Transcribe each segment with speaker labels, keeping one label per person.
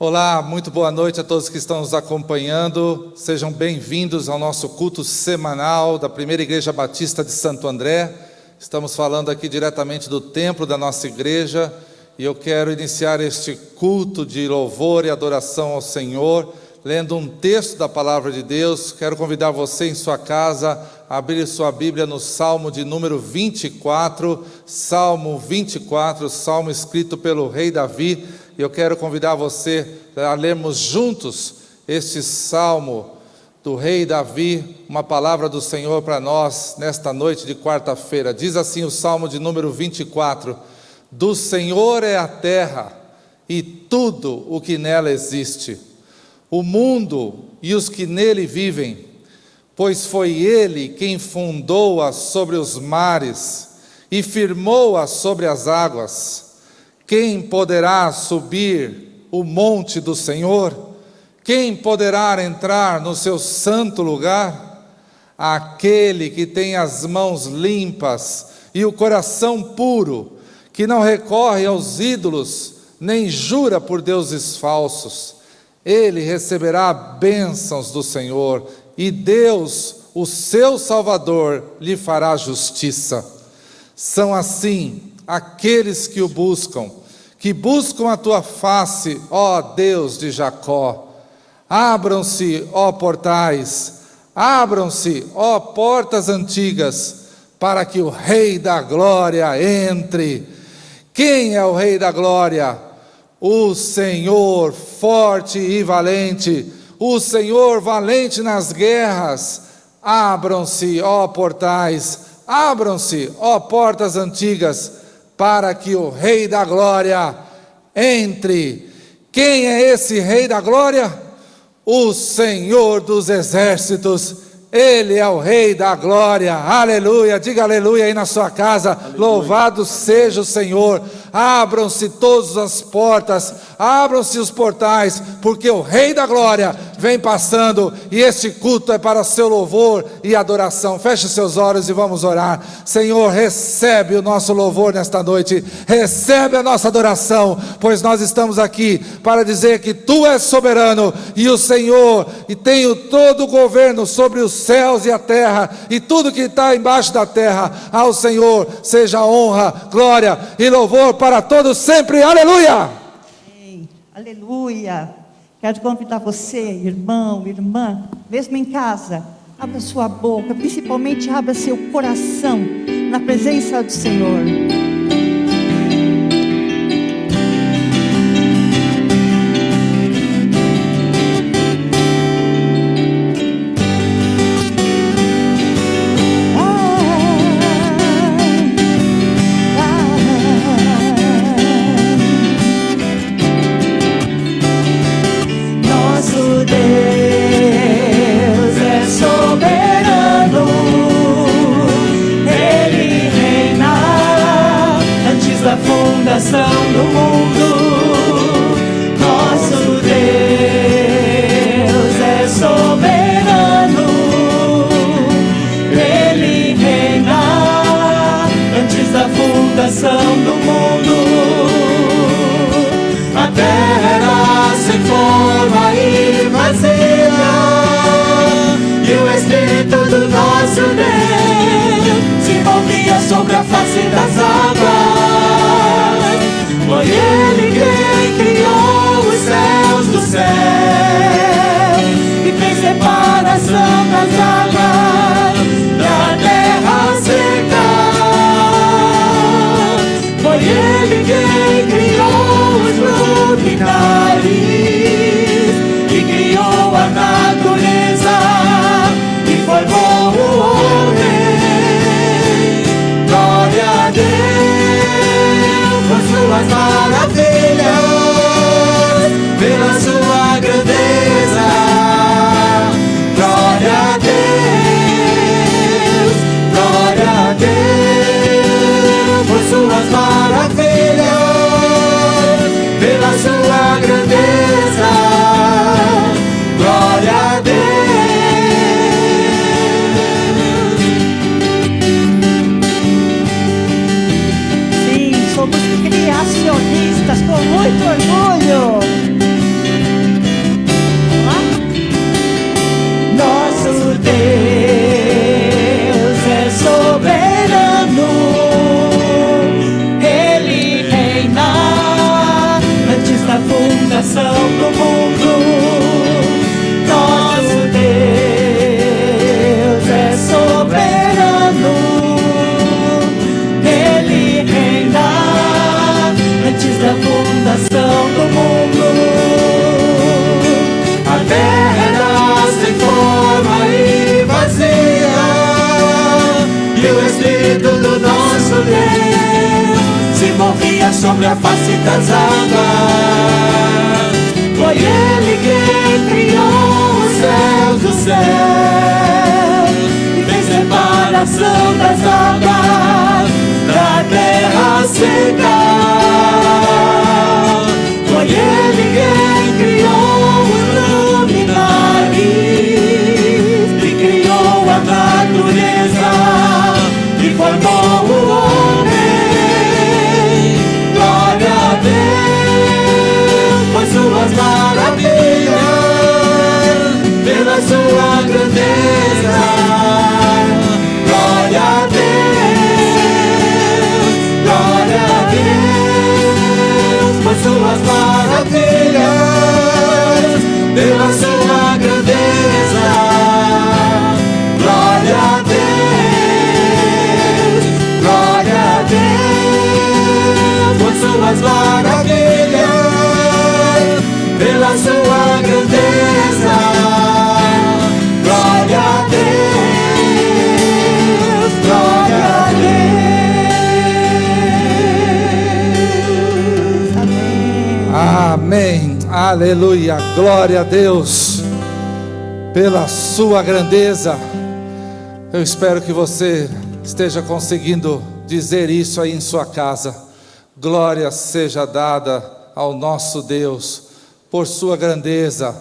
Speaker 1: Olá, muito boa noite a todos que estão nos acompanhando. Sejam bem-vindos ao nosso culto semanal da Primeira Igreja Batista de Santo André. Estamos falando aqui diretamente do templo da nossa igreja e eu quero iniciar este culto de louvor e adoração ao Senhor, lendo um texto da Palavra de Deus. Quero convidar você em sua casa a abrir sua Bíblia no Salmo de número 24, Salmo 24, Salmo escrito pelo rei Davi. E eu quero convidar você a lermos juntos este Salmo do rei Davi, uma palavra do Senhor para nós nesta noite de quarta-feira. Diz assim o Salmo de número 24: do Senhor é a terra e tudo o que nela existe, o mundo e os que nele vivem, pois foi Ele quem fundou-a sobre os mares e firmou-a sobre as águas. Quem poderá subir o monte do Senhor? Quem poderá entrar no seu santo lugar? Aquele que tem as mãos limpas e o coração puro, que não recorre aos ídolos, nem jura por deuses falsos. Ele receberá bênçãos do Senhor, e Deus, o seu Salvador, lhe fará justiça. São assim aqueles que o buscam, que buscam a tua face, ó Deus de Jacó. Abram-se, ó portais, abram-se, ó portas antigas, para que o Rei da Glória entre. Quem é o Rei da Glória? O Senhor forte e valente, o Senhor valente nas guerras. Abram-se, ó portais, abram-se, ó portas antigas, para que o Rei da Glória entre. Quem é esse Rei da Glória? O Senhor dos Exércitos. Ele é o Rei da Glória. Aleluia, diga aleluia aí na sua casa. Aleluia. Louvado seja o Senhor. Abram-se todas as portas, abram-se os portais, porque o Rei da Glória vem passando, e este culto é para seu louvor e adoração. Feche seus olhos e vamos orar. Senhor, recebe o nosso louvor nesta noite, recebe a nossa adoração, pois nós estamos aqui para dizer que Tu és soberano, e o Senhor, e tem todo o governo sobre os céus e a terra, e tudo que está embaixo da terra. Ao Senhor seja honra, glória e louvor para todos sempre. Aleluia!
Speaker 2: Amém. Aleluia! Quero convidar você, irmão, irmã, mesmo em casa, abra sua boca, principalmente abra seu coração na presença do Senhor.
Speaker 3: Soberano, Ele reina. sobre a face das águas. Foi Ele quem criou os céus do céu e fez separação das águas da terra seca. Foi Ele quem criou os luminares e criou a natureza e formou o homem. Glória a Deus, pois suas maravilhas, pela sua grandeza. Glória a Deus, glória a Deus, pois suas maravilhas, pela sua grandeza. Glória a Deus, glória a Deus, por suas maravilhas, pela sua grandeza. Glória a Deus, glória a Deus.
Speaker 2: Amém.
Speaker 1: Amém. Aleluia. Glória a Deus pela sua grandeza. Eu espero que você esteja conseguindo dizer isso aí em sua casa. Glória seja dada ao nosso Deus por sua grandeza,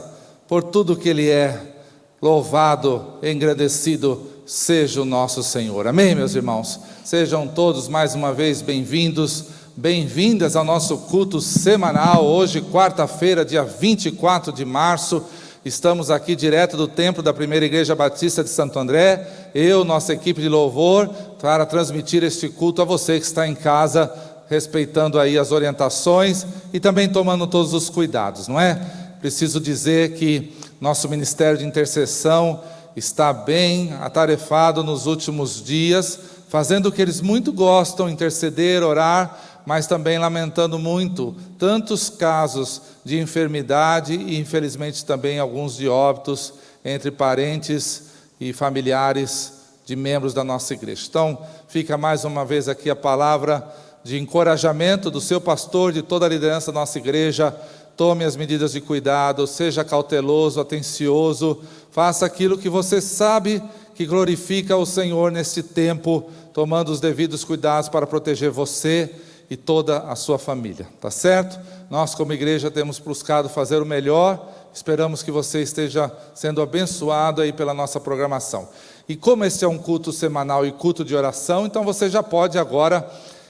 Speaker 1: por tudo que Ele é. Louvado, engrandecido seja o nosso Senhor. Amém, meus irmãos? Sejam todos mais uma vez bem-vindos, bem-vindas ao nosso culto semanal. Hoje, quarta-feira, dia 24 de março, estamos aqui direto do templo da Primeira Igreja Batista de Santo André. Eu, nossa equipe de louvor, para transmitir este culto a você que está em casa, respeitando aí as orientações e também tomando todos os cuidados, não é? Preciso dizer que nosso ministério de intercessão está bem atarefado nos últimos dias, fazendo o que eles muito gostam, interceder, orar, mas também lamentando muito tantos casos de enfermidade e infelizmente também alguns de óbitos entre parentes e familiares de membros da nossa igreja. Então, fica mais uma vez aqui a palavra de encorajamento do seu pastor, de toda a liderança da nossa igreja. Tome as medidas de cuidado, seja cauteloso, atencioso, faça aquilo que você sabe que glorifica o Senhor neste tempo, tomando os devidos cuidados para proteger você e toda a sua família, tá certo? Nós como igreja temos buscado fazer o melhor, esperamos que você esteja sendo abençoado aí pela nossa programação. E como este é um culto semanal e culto de oração, então você já pode agora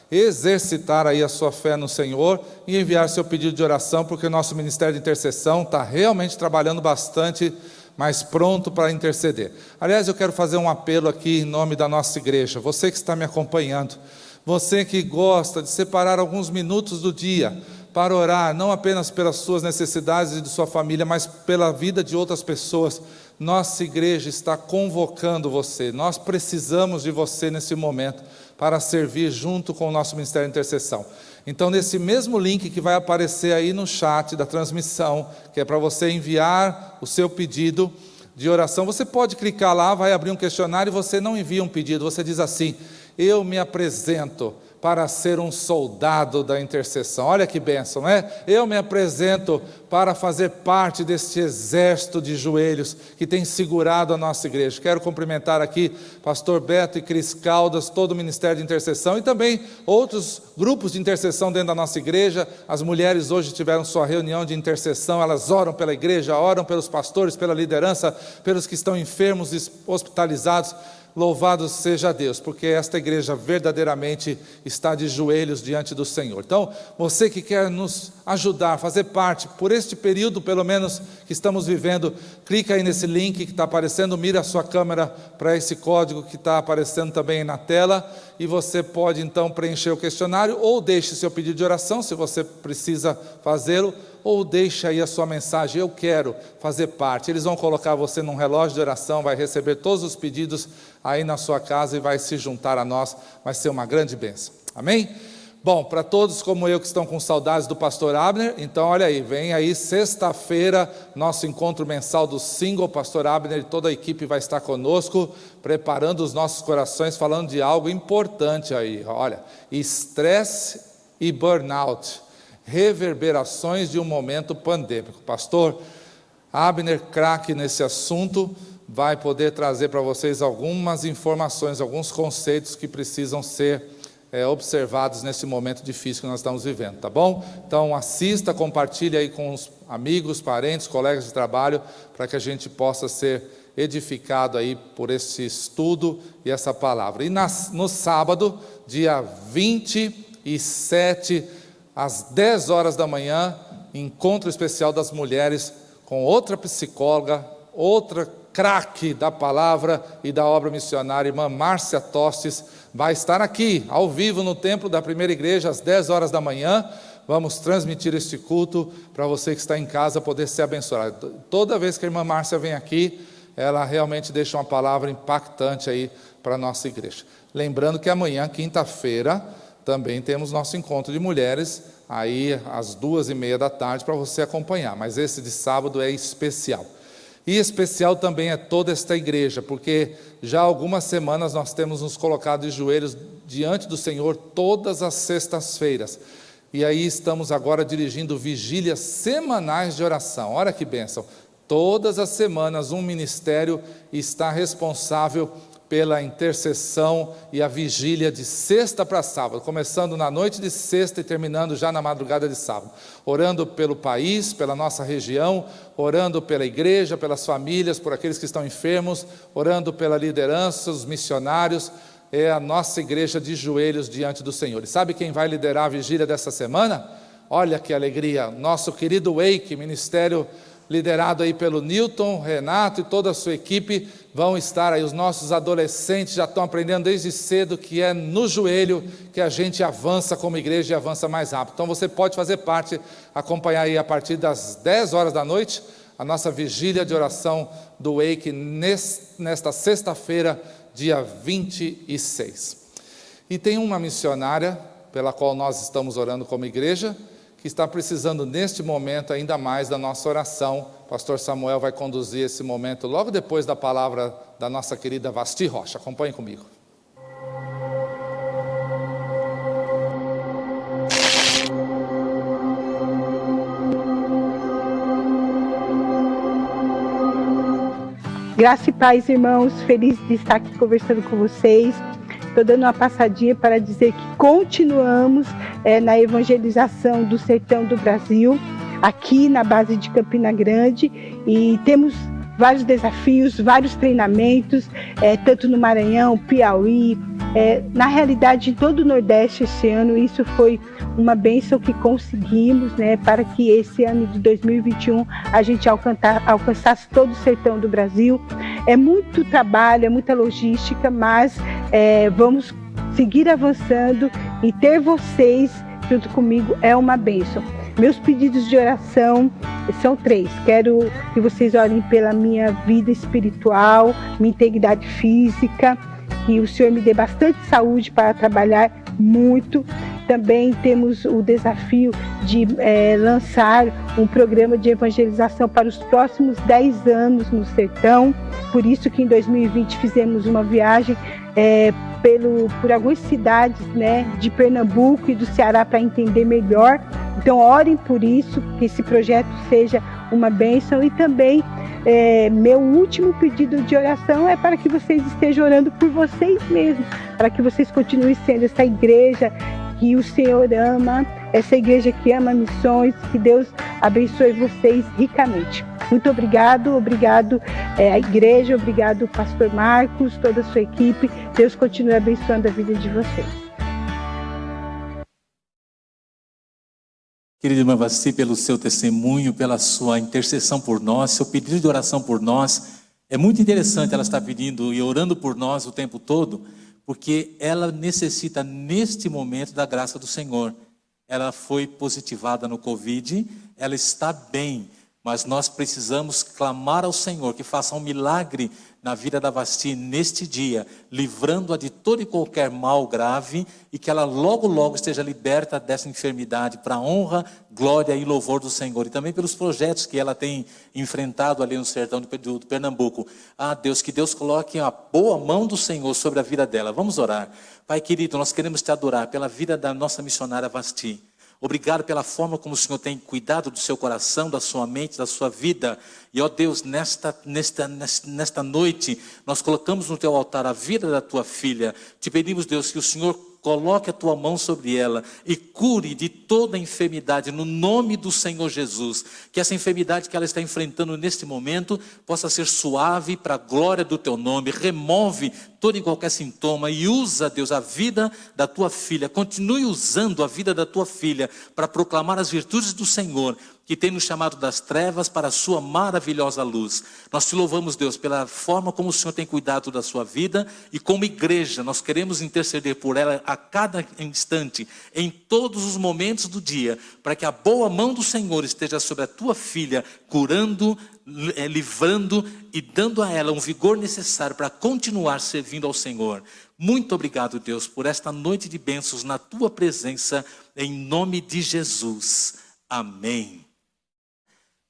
Speaker 1: exercitar aí a sua fé no Senhor e enviar seu pedido de oração, porque o nosso ministério de intercessão está realmente trabalhando bastante, mas pronto para interceder. Aliás, eu quero fazer um apelo aqui em nome da nossa igreja. Você que está me acompanhando, você que gosta de separar alguns minutos do dia para orar, não apenas pelas suas necessidades e de sua família, mas pela vida de outras pessoas. Nossa igreja está convocando você, nós precisamos de você nesse momento, para servir junto com o nosso Ministério de Intercessão. Então, nesse mesmo link que vai aparecer aí no chat da transmissão, que é para você enviar o seu pedido de oração, você pode clicar lá, vai abrir um questionário e você não envia um pedido, você diz assim: eu me apresento para ser um soldado da intercessão. Olha que bênção, não é? Eu me apresento para fazer parte deste exército de joelhos que tem segurado a nossa igreja. Quero cumprimentar aqui pastor Beto e Cris Caldas, todo o Ministério de Intercessão e também outros grupos de intercessão dentro da nossa igreja. As mulheres hoje tiveram sua reunião de intercessão, elas oram pela igreja, oram pelos pastores, pela liderança, pelos que estão enfermos e hospitalizados. Louvado seja Deus, porque esta igreja verdadeiramente está de joelhos diante do Senhor. Então, você que quer nos ajudar, fazer parte, por este período pelo menos que estamos vivendo, clica aí nesse link que está aparecendo, mira a sua câmera para esse código que está aparecendo também na tela, e você pode então preencher o questionário, ou deixe seu pedido de oração, se você precisa fazê-lo, ou deixa aí a sua mensagem: eu quero fazer parte. Eles vão colocar você num relógio de oração, vai receber todos os pedidos aí na sua casa e vai se juntar a nós, vai ser uma grande bênção, amém? Bom, para todos como eu que estão com saudades do pastor Abner, então olha aí, vem aí sexta-feira, nosso encontro mensal do Single. Pastor Abner e toda a equipe vai estar conosco, preparando os nossos corações, falando de algo importante aí, olha, estresse e burnout, reverberações de um momento pandêmico. Pastor Abner, craque nesse assunto, vai poder trazer para vocês algumas informações, alguns conceitos que precisam ser observados nesse momento difícil que nós estamos vivendo, tá bom? Então assista, compartilhe aí com os amigos, parentes, colegas de trabalho, para que a gente possa ser edificado aí por esse estudo e essa palavra. E no sábado, dia 27, às 10 horas da manhã, encontro especial das mulheres com outra psicóloga, outra craque da palavra e da obra missionária, irmã Márcia Tostes, vai estar aqui, ao vivo, no templo da Primeira Igreja, às 10 horas da manhã. Vamos transmitir este culto para você que está em casa poder ser abençoado. Toda vez que a irmã Márcia vem aqui, ela realmente deixa uma palavra impactante aí para a nossa igreja. Lembrando que amanhã, quinta-feira, também temos nosso encontro de mulheres, aí às 2:30 da tarde, para você acompanhar. Mas esse de sábado é especial. E especial também é toda esta igreja, porque já há algumas semanas nós temos nos colocado de joelhos diante do Senhor todas as sextas-feiras. E aí estamos agora dirigindo vigílias semanais de oração. Olha que bênção! Todas as semanas um ministério está responsável pela intercessão e a vigília de sexta para sábado, começando na noite de sexta e terminando já na madrugada de sábado, orando pelo país, pela nossa região, orando pela igreja, pelas famílias, por aqueles que estão enfermos, orando pela liderança, os missionários. É a nossa igreja de joelhos diante do Senhor. E sabe quem vai liderar a vigília dessa semana? Olha que alegria, nosso querido Wake, ministério liderado aí pelo Newton, Renato e toda a sua equipe, vão estar aí. Os nossos adolescentes já estão aprendendo desde cedo que é no joelho que a gente avança como igreja e avança mais rápido. Então você pode fazer parte, acompanhar aí a partir das 10 horas da noite, a nossa vigília de oração do Wake, nesta sexta-feira, dia 26. E tem uma missionária, pela qual nós estamos orando como igreja, que está precisando neste momento ainda mais da nossa oração. O pastor Samuel vai conduzir esse momento logo depois da palavra da nossa querida Vasti Rocha. Acompanhe comigo.
Speaker 4: Graça e paz, irmãos, feliz de estar aqui conversando com vocês. Estou dando uma passadinha para dizer que continuamos na evangelização do sertão do Brasil, aqui na base de Campina Grande, e temos vários desafios, vários treinamentos, tanto no Maranhão, Piauí, na realidade em todo o Nordeste esse ano. Isso foi uma bênção que conseguimos, para que esse ano de 2021 a gente alcançasse todo o sertão do Brasil. É muito trabalho, é muita logística, mas vamos seguir avançando, e ter vocês junto comigo é uma bênção. Meus pedidos de oração são 3. Quero que vocês orem pela minha vida espiritual, minha integridade física, que o Senhor me dê bastante saúde para trabalhar muito. Também temos o desafio de lançar um programa de evangelização para os próximos 10 anos no sertão. Por isso que em 2020 fizemos uma viagem por algumas cidades, de Pernambuco e do Ceará, para entender melhor. Então orem por isso, que esse projeto seja uma bênção. E também meu último pedido de oração é para que vocês estejam orando por vocês mesmos, para que vocês continuem sendo essa igreja que o Senhor ama, essa igreja que ama missões. Que Deus abençoe vocês ricamente. Muito obrigado à igreja, obrigado pastor Marcos, toda a sua equipe. Deus continue abençoando a vida de vocês.
Speaker 5: Querida irmã Vasti, pelo seu testemunho, pela sua intercessão por nós, seu pedido de oração por nós, é muito interessante. Ela está pedindo e orando por nós o tempo todo, porque ela necessita neste momento da graça do Senhor. Ela foi positivada no Covid, ela está bem, mas nós precisamos clamar ao Senhor que faça um milagre na vida da Vasti neste dia, livrando-a de todo e qualquer mal grave, e que ela logo, logo esteja liberta dessa enfermidade, para a honra, glória e louvor do Senhor, e também pelos projetos que ela tem enfrentado ali no sertão do Pernambuco. Ah, Deus, que Deus coloque a boa mão do Senhor sobre a vida dela. Vamos orar. Pai querido, nós queremos te adorar pela vida da nossa missionária Vasti. Obrigado pela forma como o Senhor tem cuidado do seu coração, da sua mente, da sua vida. E, ó Deus, nesta noite, nós colocamos no teu altar a vida da tua filha. Te pedimos, Deus, que o Senhor coloque a tua mão sobre ela e cure de toda enfermidade, no nome do Senhor Jesus. Que essa enfermidade que ela está enfrentando neste momento possa ser suave para a glória do teu nome. Remove todo e qualquer sintoma e usa, Deus, a vida da tua filha. Continue usando a vida da tua filha para proclamar as virtudes do Senhor, que tem nos chamado das trevas para a sua maravilhosa luz. Nós te louvamos, Deus, pela forma como o Senhor tem cuidado da sua vida, e como igreja nós queremos interceder por ela a cada instante, em todos os momentos do dia, para que a boa mão do Senhor esteja sobre a tua filha, curando, livrando e dando a ela um vigor necessário para continuar servindo ao Senhor. Muito obrigado, Deus, por esta noite de bênçãos na tua presença, em nome de Jesus. Amém.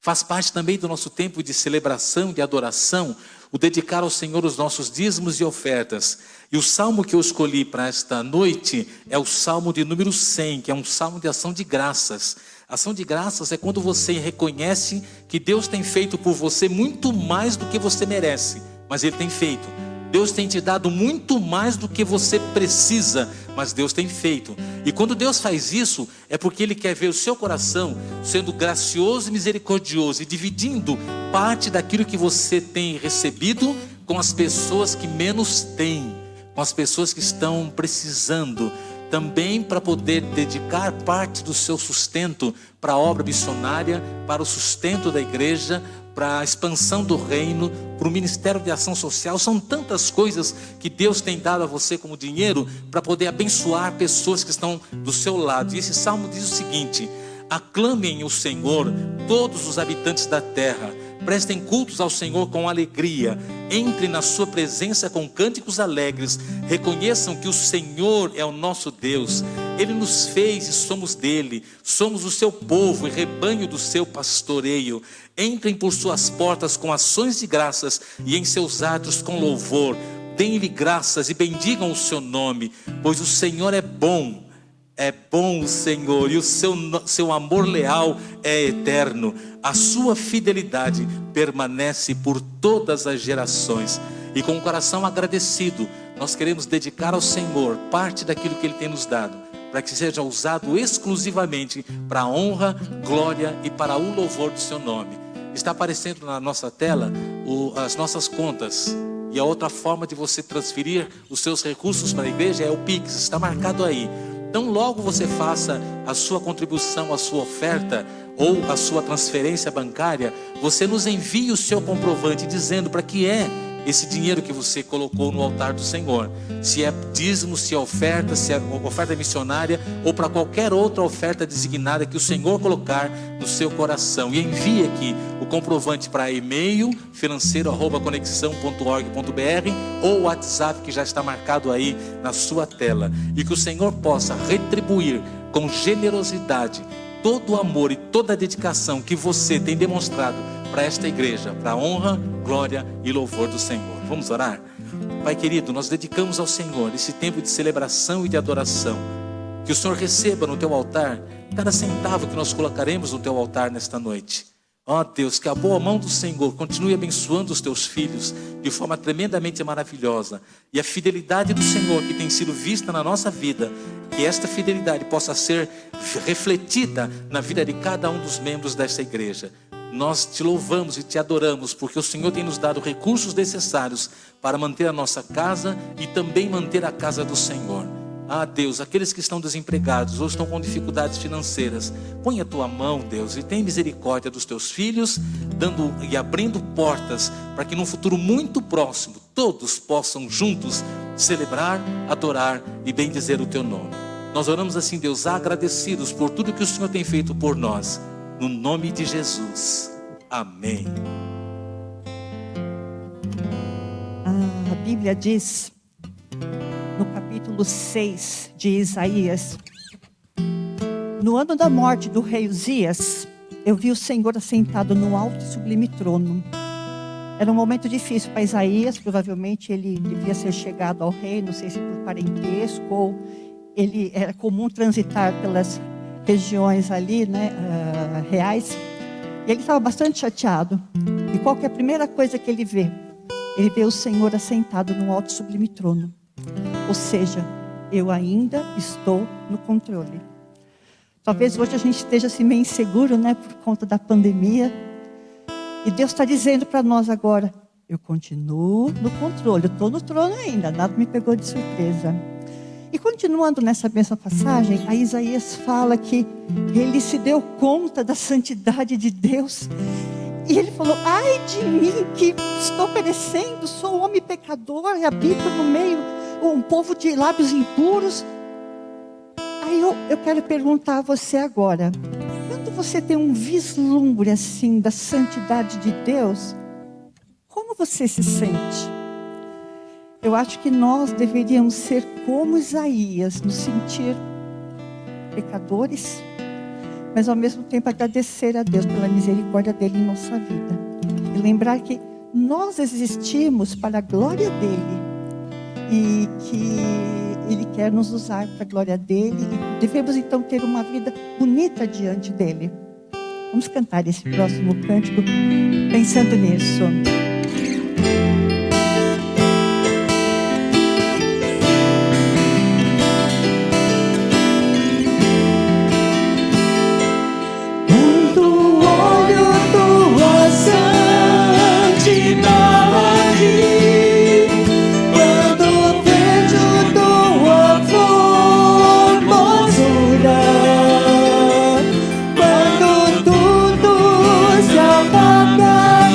Speaker 5: Faz parte também do nosso tempo de celebração, de adoração, o dedicar ao Senhor os nossos dízimos e ofertas. E o salmo que eu escolhi para esta noite é o salmo de número 100, que é um salmo de ação de graças. Ação de graças é quando você reconhece que Deus tem feito por você muito mais do que você merece, mas Ele tem feito. Deus tem te dado muito mais do que você precisa, mas Deus tem feito. E quando Deus faz isso, é porque Ele quer ver o seu coração sendo gracioso e misericordioso, e dividindo parte daquilo que você tem recebido com as pessoas que menos têm, com as pessoas que estão precisando, também para poder dedicar parte do seu sustento para a obra missionária, para o sustento da igreja, para a expansão do reino, para o ministério de ação social. São tantas coisas que Deus tem dado a você como dinheiro para poder abençoar pessoas que estão do seu lado. E esse salmo diz o seguinte: aclamem o Senhor todos os habitantes da terra, prestem cultos ao Senhor com alegria, entrem na sua presença com cânticos alegres, reconheçam que o Senhor é o nosso Deus, Ele nos fez e somos dele, somos o seu povo e rebanho do seu pastoreio. Entrem por suas portas com ações de graças e em seus atos com louvor, deem-lhe graças e bendigam o seu nome, pois o Senhor é bom o Senhor, e o seu amor leal é eterno, a sua fidelidade permanece por todas as gerações. E com o coração agradecido, nós queremos dedicar ao Senhor parte daquilo que Ele tem nos dado, para que seja usado exclusivamente para a honra, glória e para o louvor do seu nome. Está aparecendo na nossa tela as nossas contas. E a outra forma de você transferir os seus recursos para a igreja é o Pix, está marcado aí. Então logo você faça a sua contribuição, a sua oferta ou a sua transferência bancária, você nos envia o seu comprovante dizendo para que é esse dinheiro que você colocou no altar do Senhor. Se é dízimo, se é oferta missionária ou para qualquer outra oferta designada que o Senhor colocar no seu coração. E envie aqui o comprovante para e-mail financeiro@conexão.org.br ou o WhatsApp que já está marcado aí na sua tela. E que o Senhor possa retribuir com generosidade todo o amor e toda a dedicação que você tem demonstrado para esta igreja, para a honra, glória e louvor do Senhor. Vamos orar? Pai querido, nós dedicamos ao Senhor esse tempo de celebração e de adoração. Que o Senhor receba no teu altar cada centavo que nós colocaremos no teu altar nesta noite. Ó Deus, que a boa mão do Senhor continue abençoando os teus filhos de forma tremendamente maravilhosa. E a fidelidade do Senhor que tem sido vista na nossa vida, que esta fidelidade possa ser refletida na vida de cada um dos membros desta igreja. Nós te louvamos e te adoramos, porque o Senhor tem nos dado recursos necessários para manter a nossa casa e também manter a casa do Senhor. Ah Deus, aqueles que estão desempregados ou estão com dificuldades financeiras, põe a tua mão, Deus, e tem misericórdia dos teus filhos, dando e abrindo portas para que num futuro muito próximo todos possam juntos celebrar, adorar e bendizer o teu nome. Nós oramos assim, Deus, agradecidos por tudo que o Senhor tem feito por nós, no nome de Jesus. Amém. Amém.
Speaker 2: A Bíblia diz, no capítulo 6 de Isaías: no ano da morte do rei Uzias, eu vi o Senhor assentado no alto e sublime trono. Era um momento difícil para Isaías, provavelmente ele devia ser chegado ao rei, não sei se por parentesco, ou ele era comum transitar pelas regiões ali, né, reais. E ele estava bastante chateado. E qual que é a primeira coisa que ele vê? Ele vê o Senhor assentado no alto e sublime trono. Ou seja, eu ainda estou no controle. Talvez hoje a gente esteja assim meio inseguro, né, por conta da pandemia. E Deus está dizendo para nós agora: eu continuo no controle, eu estou no trono ainda, nada me pegou de surpresa. E continuando nessa mesma passagem, a Isaías fala que ele se deu conta da santidade de Deus. E ele falou: ai de mim que estou perecendo, sou homem pecador e habito no meio um povo de lábios impuros. Aí eu quero perguntar a você agora: quando você tem um vislumbre assim da santidade de Deus, como você se sente? Eu acho que nós deveríamos ser como Isaías, nos sentir pecadores, mas ao mesmo tempo agradecer a Deus pela misericórdia dele em nossa vida. E lembrar que nós existimos para a glória dele e que ele quer nos usar para a glória dele. E devemos então ter uma vida bonita diante dele. Vamos cantar esse próximo cântico pensando nisso.
Speaker 3: Quando tudo se apaga,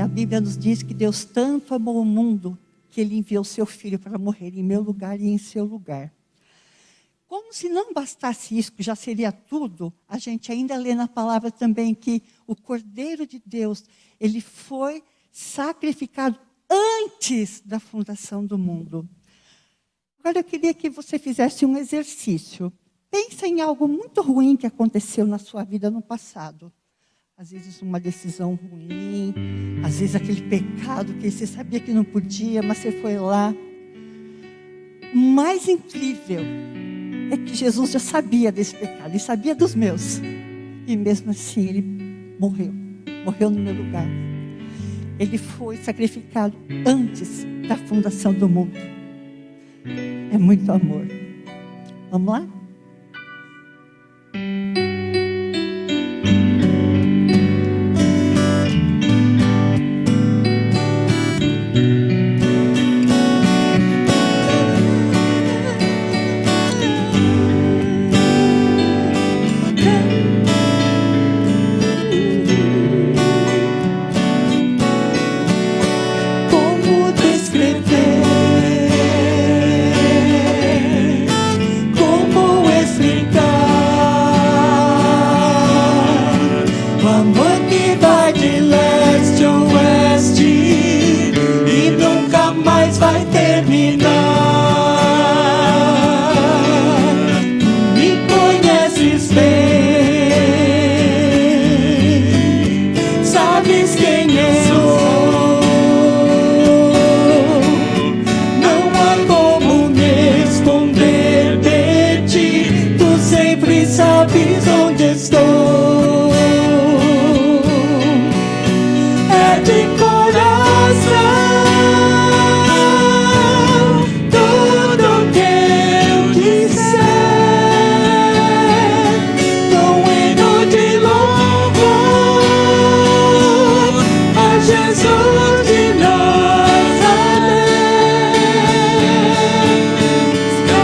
Speaker 2: A Bíblia nos diz que Deus tanto amou o mundo que Ele enviou seu Filho para morrer em meu lugar e em seu lugar. Como se não bastasse isso, que já seria tudo, a gente ainda lê na palavra também que o Cordeiro de Deus, Ele foi sacrificado antes da fundação do mundo. Agora eu queria que você fizesse um exercício. Pensa em algo muito ruim que aconteceu na sua vida no passado. Às vezes uma decisão ruim, às vezes aquele pecado que você sabia que não podia, mas você foi lá. O mais incrível é que Jesus já sabia desse pecado, e sabia dos meus. E mesmo assim Ele morreu no meu lugar. Ele foi sacrificado antes da fundação do mundo. É muito amor. Vamos lá?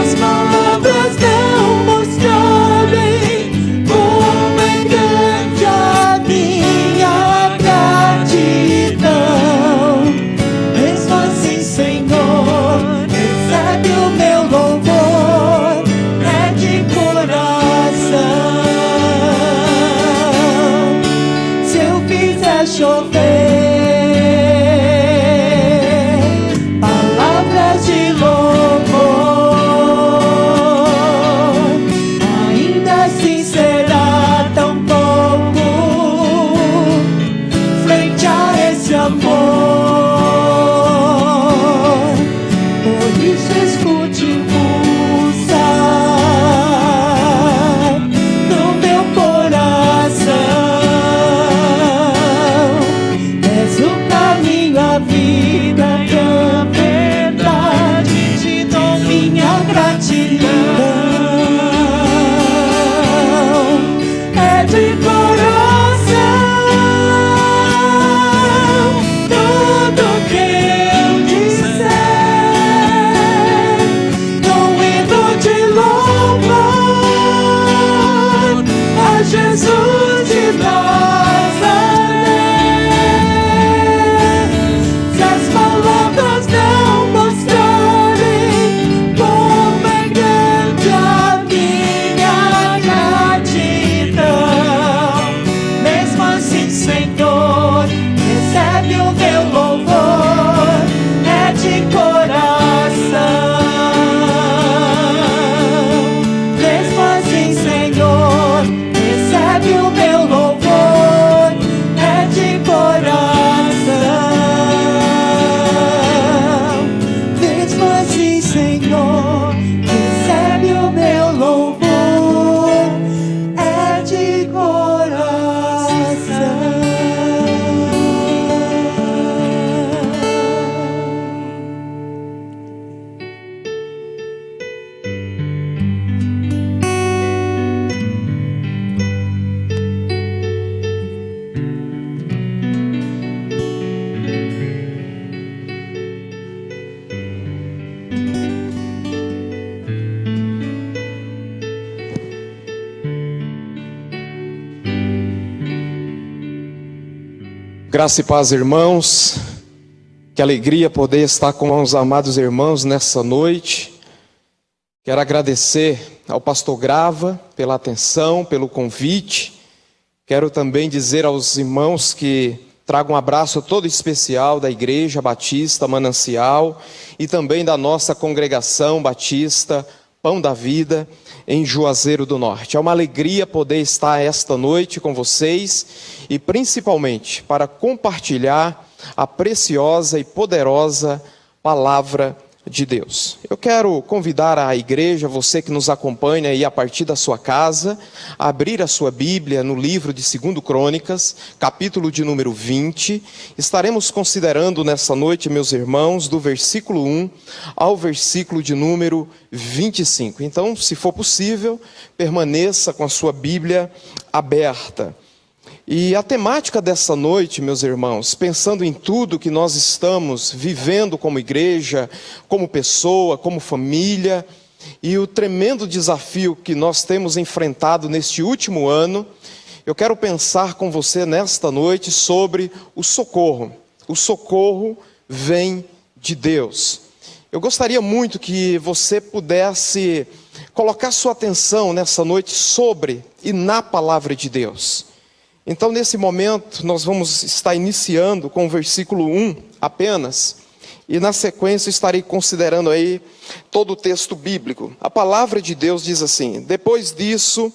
Speaker 3: As palavras não mostrarem como
Speaker 6: Graça e paz, irmãos. Que alegria poder estar com os amados irmãos nessa noite. Quero agradecer ao pastor Grava pela atenção, pelo convite. Quero também dizer aos irmãos que trago um abraço todo especial da Igreja Batista Manancial e também da nossa congregação Batista Pão da Vida em Juazeiro do Norte. É uma alegria poder estar esta noite com vocês e principalmente para compartilhar a preciosa e poderosa palavra de Deus. Eu quero convidar a igreja, você que nos acompanha aí a partir da sua casa, a abrir a sua Bíblia no livro de 2 Crônicas, capítulo de número 20. Estaremos considerando nessa noite, meus irmãos, do versículo 1 ao versículo de número 25. Então, se for possível, permaneça com a sua Bíblia aberta. E a temática dessa noite, meus irmãos, pensando em tudo que nós estamos vivendo como igreja, como pessoa, como família, e o tremendo desafio que nós temos enfrentado neste último ano, eu quero pensar com você nesta noite sobre o socorro. O socorro vem de Deus. Eu gostaria muito que você pudesse colocar sua atenção nessa noite sobre e na palavra de Deus. Então, nesse momento, nós vamos estar iniciando com o versículo 1 apenas, e na sequência estarei considerando aí todo o texto bíblico. A palavra de Deus diz assim: depois disso,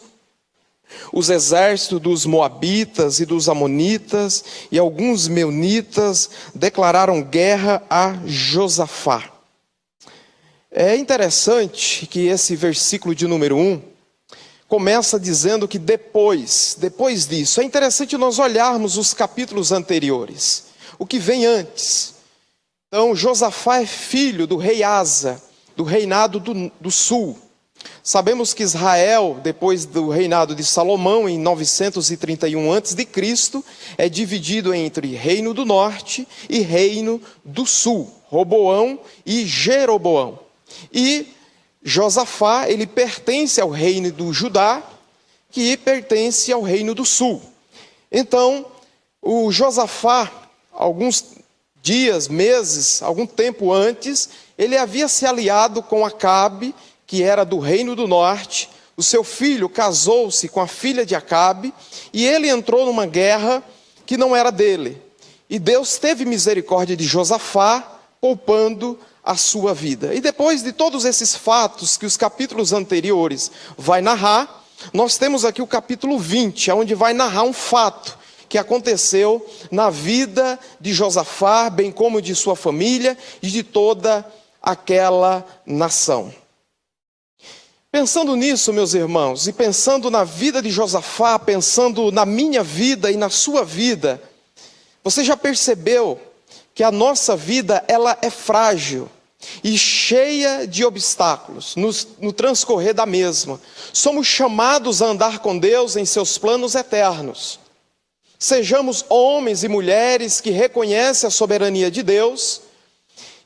Speaker 6: os exércitos dos Moabitas e dos Amonitas e alguns Meunitas declararam guerra a Josafá. É interessante que esse versículo de número 1 começa dizendo que depois disso, é interessante nós olharmos os capítulos anteriores, o que vem antes. Então, Josafá é filho do rei Asa, do reinado do sul. Sabemos que Israel, depois do reinado de Salomão, em 931 a.C., é dividido entre reino do norte e reino do sul, Roboão e Jeroboão. E Josafá, ele pertence ao reino do Judá, que pertence ao reino do sul. Então, o Josafá, alguns dias, meses, algum tempo antes, ele havia se aliado com Acabe, que era do reino do norte. O seu filho casou-se com a filha de Acabe, e ele entrou numa guerra que não era dele. E Deus teve misericórdia de Josafá, poupando a sua vida. E depois de todos esses fatos que os capítulos anteriores vai narrar, nós temos aqui o capítulo 20, onde vai narrar um fato que aconteceu na vida de Josafá, bem como de sua família e de toda aquela nação. Pensando nisso, meus irmãos, e pensando na vida de Josafá, pensando na minha vida e na sua vida, você já percebeu que a nossa vida, ela é frágil e cheia de obstáculos no transcorrer da mesma. Somos chamados a andar com Deus em seus planos eternos. Sejamos homens e mulheres que reconhecem a soberania de Deus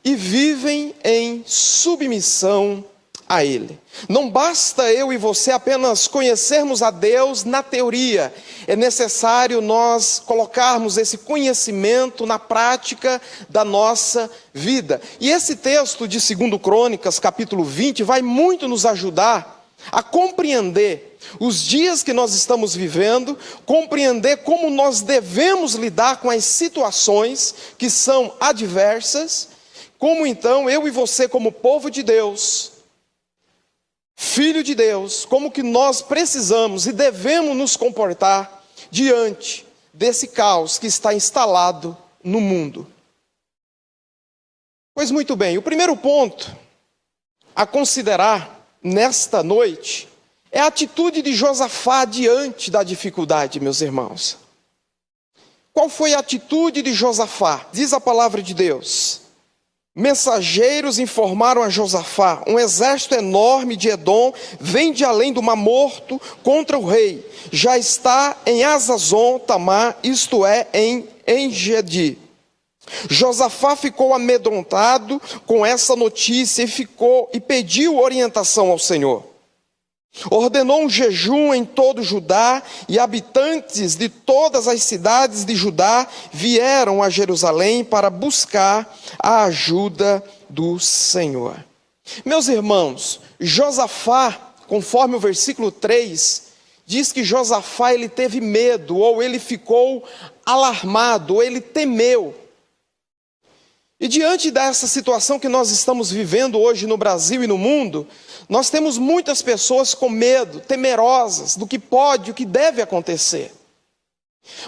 Speaker 6: e vivem em submissão a Ele. Não basta eu e você apenas conhecermos a Deus na teoria. É necessário nós colocarmos esse conhecimento na prática da nossa vida. E esse texto de 2 Crônicas, capítulo 20, vai muito nos ajudar a compreender os dias que nós estamos vivendo, compreender como nós devemos lidar com as situações que são adversas, como então eu e você, como povo de Deus, filho de Deus, como que nós precisamos e devemos nos comportar diante desse caos que está instalado no mundo. Pois muito bem, o primeiro ponto a considerar nesta noite é a atitude de Josafá diante da dificuldade, meus irmãos. Qual foi a atitude de Josafá? Diz a palavra de Deus: mensageiros informaram a Josafá: um exército enorme de Edom vem de além do Mar Morto contra o rei. Já está em Azazon Tamar, isto é, em Engedi. Josafá ficou amedrontado com essa notícia e pediu orientação ao Senhor. Ordenou um jejum em todo Judá, e habitantes de todas as cidades de Judá vieram a Jerusalém para buscar a ajuda do Senhor. Meus irmãos, Josafá, conforme o versículo 3, diz que Josafá ele teve medo, ou ele ficou alarmado, ou ele temeu. E diante dessa situação que nós estamos vivendo hoje no Brasil e no mundo, nós temos muitas pessoas com medo, temerosas do que pode e o que deve acontecer.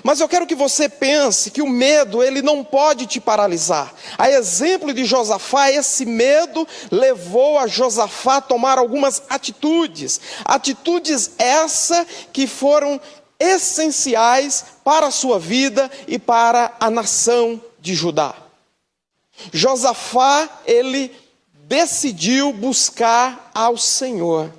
Speaker 6: Mas eu quero que você pense que o medo, ele não pode te paralisar. A exemplo de Josafá, esse medo levou a Josafá a tomar algumas atitudes. Atitudes essas que foram essenciais para a sua vida e para a nação de Judá. Josafá, ele decidiu buscar ao Senhor.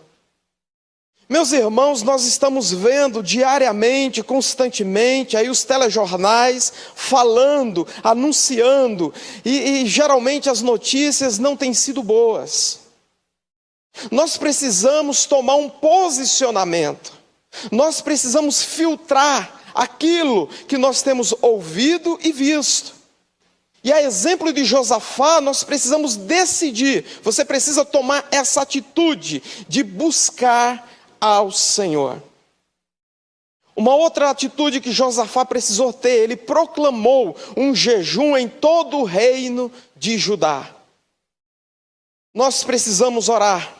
Speaker 6: Meus irmãos, nós estamos vendo diariamente, constantemente, aí os telejornais falando, anunciando, e geralmente as notícias não têm sido boas. Nós precisamos tomar um posicionamento, nós precisamos filtrar aquilo que nós temos ouvido e visto. E a exemplo de Josafá, nós precisamos decidir, você precisa tomar essa atitude de buscar ao Senhor. Uma outra atitude que Josafá precisou ter, ele proclamou um jejum em todo o reino de Judá. Nós precisamos orar,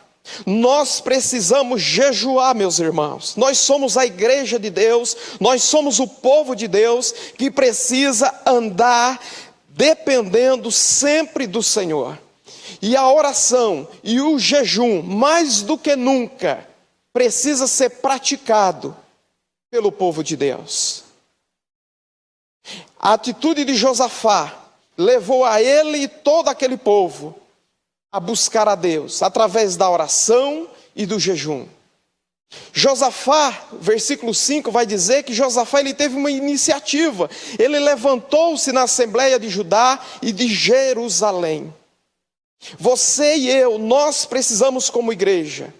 Speaker 6: nós precisamos jejuar, meus irmãos. Nós somos a igreja de Deus, nós somos o povo de Deus que precisa andar dependendo sempre do Senhor. E a oração e o jejum, mais do que nunca, precisa ser praticado pelo povo de Deus. A atitude de Josafá levou a ele e todo aquele povo a buscar a Deus, através da oração e do jejum. Josafá, versículo 5, vai dizer que Josafá ele teve uma iniciativa. Ele levantou-se na Assembleia de Judá e de Jerusalém. Você e eu, nós precisamos como igreja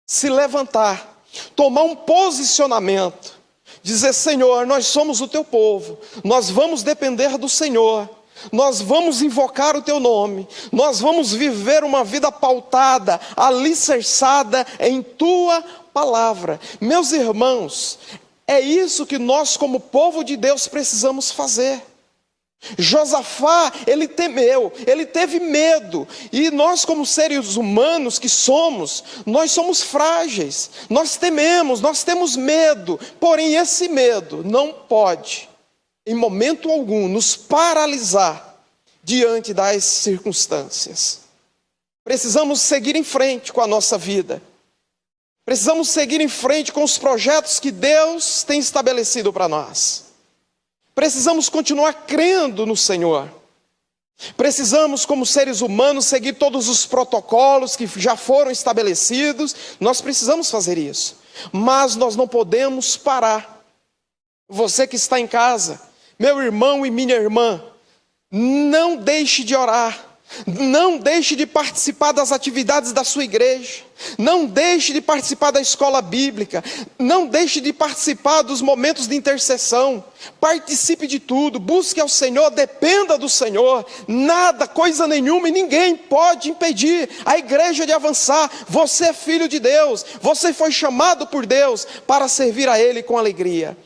Speaker 6: se levantar, tomar um posicionamento, dizer: Senhor, nós somos o teu povo, nós vamos depender do Senhor, nós vamos invocar o teu nome, nós vamos viver uma vida pautada, alicerçada em tua palavra. Meus irmãos, é isso que nós como povo de Deus precisamos fazer. Josafá, ele temeu, ele teve medo, e nós como seres humanos que somos, nós somos frágeis, nós tememos, nós temos medo, porém esse medo não pode, em momento algum, nos paralisar diante das circunstâncias. Precisamos seguir em frente com a nossa vida, precisamos seguir em frente com os projetos que Deus tem estabelecido para nós. Precisamos continuar crendo no Senhor. Precisamos, como seres humanos, seguir todos os protocolos que já foram estabelecidos. Nós precisamos fazer isso. Mas nós não podemos parar. Você que está em casa, meu irmão e minha irmã, não deixe de orar. Não deixe de participar das atividades da sua igreja. Não deixe de participar da escola bíblica. Não deixe de participar dos momentos de intercessão. Participe de tudo. Busque ao Senhor, dependa do Senhor. Nada, coisa nenhuma e ninguém pode impedir a igreja de avançar. Você é filho de Deus. Você foi chamado por Deus para servir a Ele com alegria.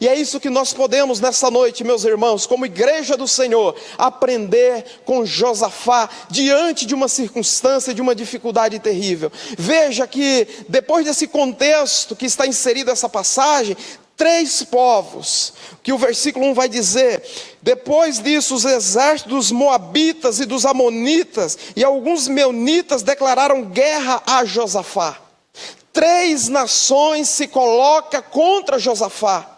Speaker 6: E é isso que nós podemos nessa noite, meus irmãos, como igreja do Senhor, aprender com Josafá diante de uma circunstância, de uma dificuldade terrível. Veja que depois desse contexto que está inserido essa passagem, 3 povos, que o versículo 1 vai dizer: depois disso os exércitos dos moabitas e dos amonitas e alguns meunitas declararam guerra a Josafá. 3 nações se colocam contra Josafá.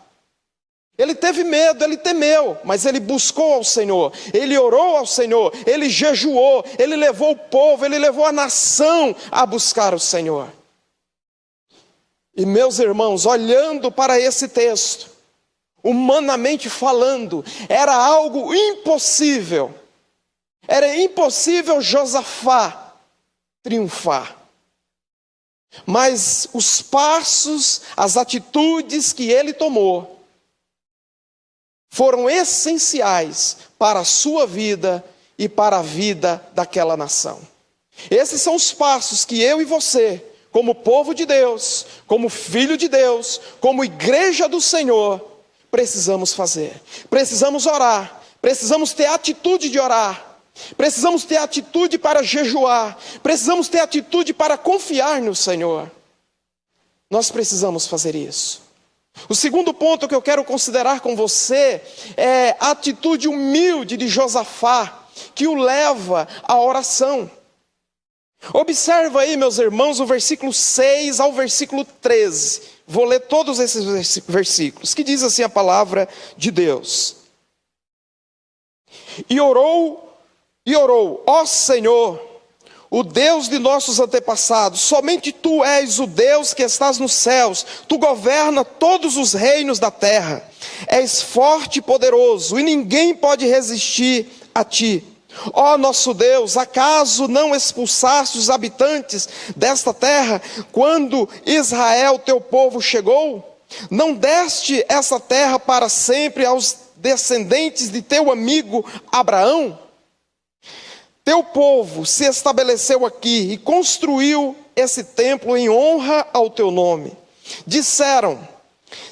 Speaker 6: Ele teve medo, ele temeu, mas ele buscou ao Senhor, ele orou ao Senhor, ele jejuou, ele levou o povo, ele levou a nação a buscar o Senhor. E meus irmãos, olhando para esse texto, humanamente falando, era algo impossível. Era impossível Josafá triunfar. mas os passos, as atitudes que ele tomou foram essenciais para a sua vida e para a vida daquela nação. Esses são os passos que eu e você, como povo de Deus, como filho de Deus, como igreja do Senhor, precisamos fazer. Precisamos orar, precisamos ter atitude de orar, precisamos ter atitude para jejuar, precisamos ter atitude para confiar no Senhor. Nós precisamos fazer isso. O segundo ponto que eu quero considerar com você é a atitude humilde de Josafá, que o leva à oração. Observa aí, meus irmãos, o versículo 6 ao versículo 13. Vou ler todos esses versículos, que diz assim a palavra de Deus. E orou, ó Senhor, o Deus de nossos antepassados, somente Tu és o Deus que estás nos céus, Tu governa todos os reinos da terra. És forte e poderoso, e ninguém pode resistir a Ti. Ó nosso Deus, acaso não expulsaste os habitantes desta terra quando Israel, teu povo, chegou? Não deste essa terra para sempre aos descendentes de teu amigo Abraão? Teu povo se estabeleceu aqui e construiu esse templo em honra ao teu nome. Disseram: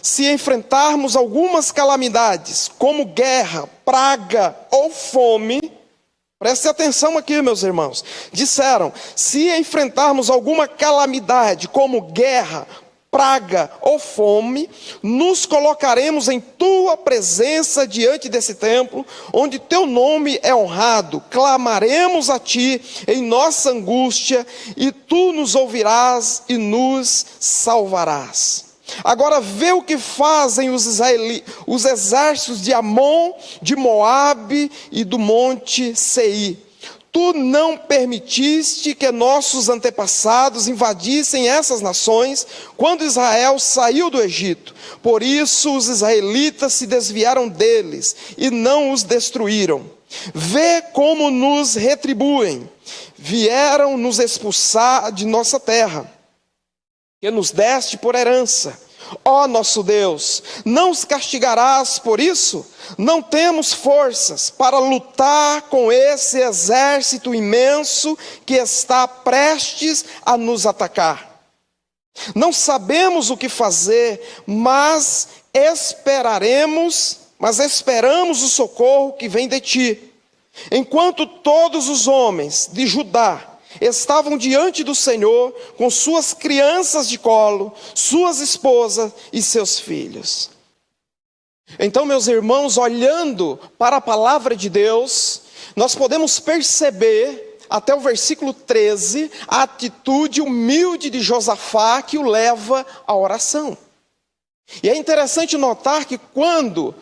Speaker 6: se enfrentarmos algumas calamidades, como guerra, praga ou fome, preste atenção aqui, meus irmãos. Disseram: se enfrentarmos alguma calamidade, como guerra, praga ou fome, nos colocaremos em tua presença diante desse templo, onde teu nome é honrado, clamaremos a ti em nossa angústia, e tu nos ouvirás e nos salvarás. Agora vê o que fazem os exércitos de Amon, de Moabe e do monte Seir. Tu não permitiste que nossos antepassados invadissem essas nações quando Israel saiu do Egito. Por isso os israelitas se desviaram deles e não os destruíram. Vê como nos retribuem. Vieram nos expulsar de nossa terra, que nos deste por herança. Ó nosso Deus, não os castigarás por isso? Não temos forças para lutar com esse exército imenso que está prestes a nos atacar. Não sabemos o que fazer, mas esperamos o socorro que vem de ti. Enquanto todos os homens de Judá estavam diante do Senhor com suas crianças de colo, suas esposas e seus filhos. Então, meus irmãos, olhando para a palavra de Deus, nós podemos perceber, até o versículo 13, a atitude humilde de Josafá que o leva à oração. E é interessante notar que quando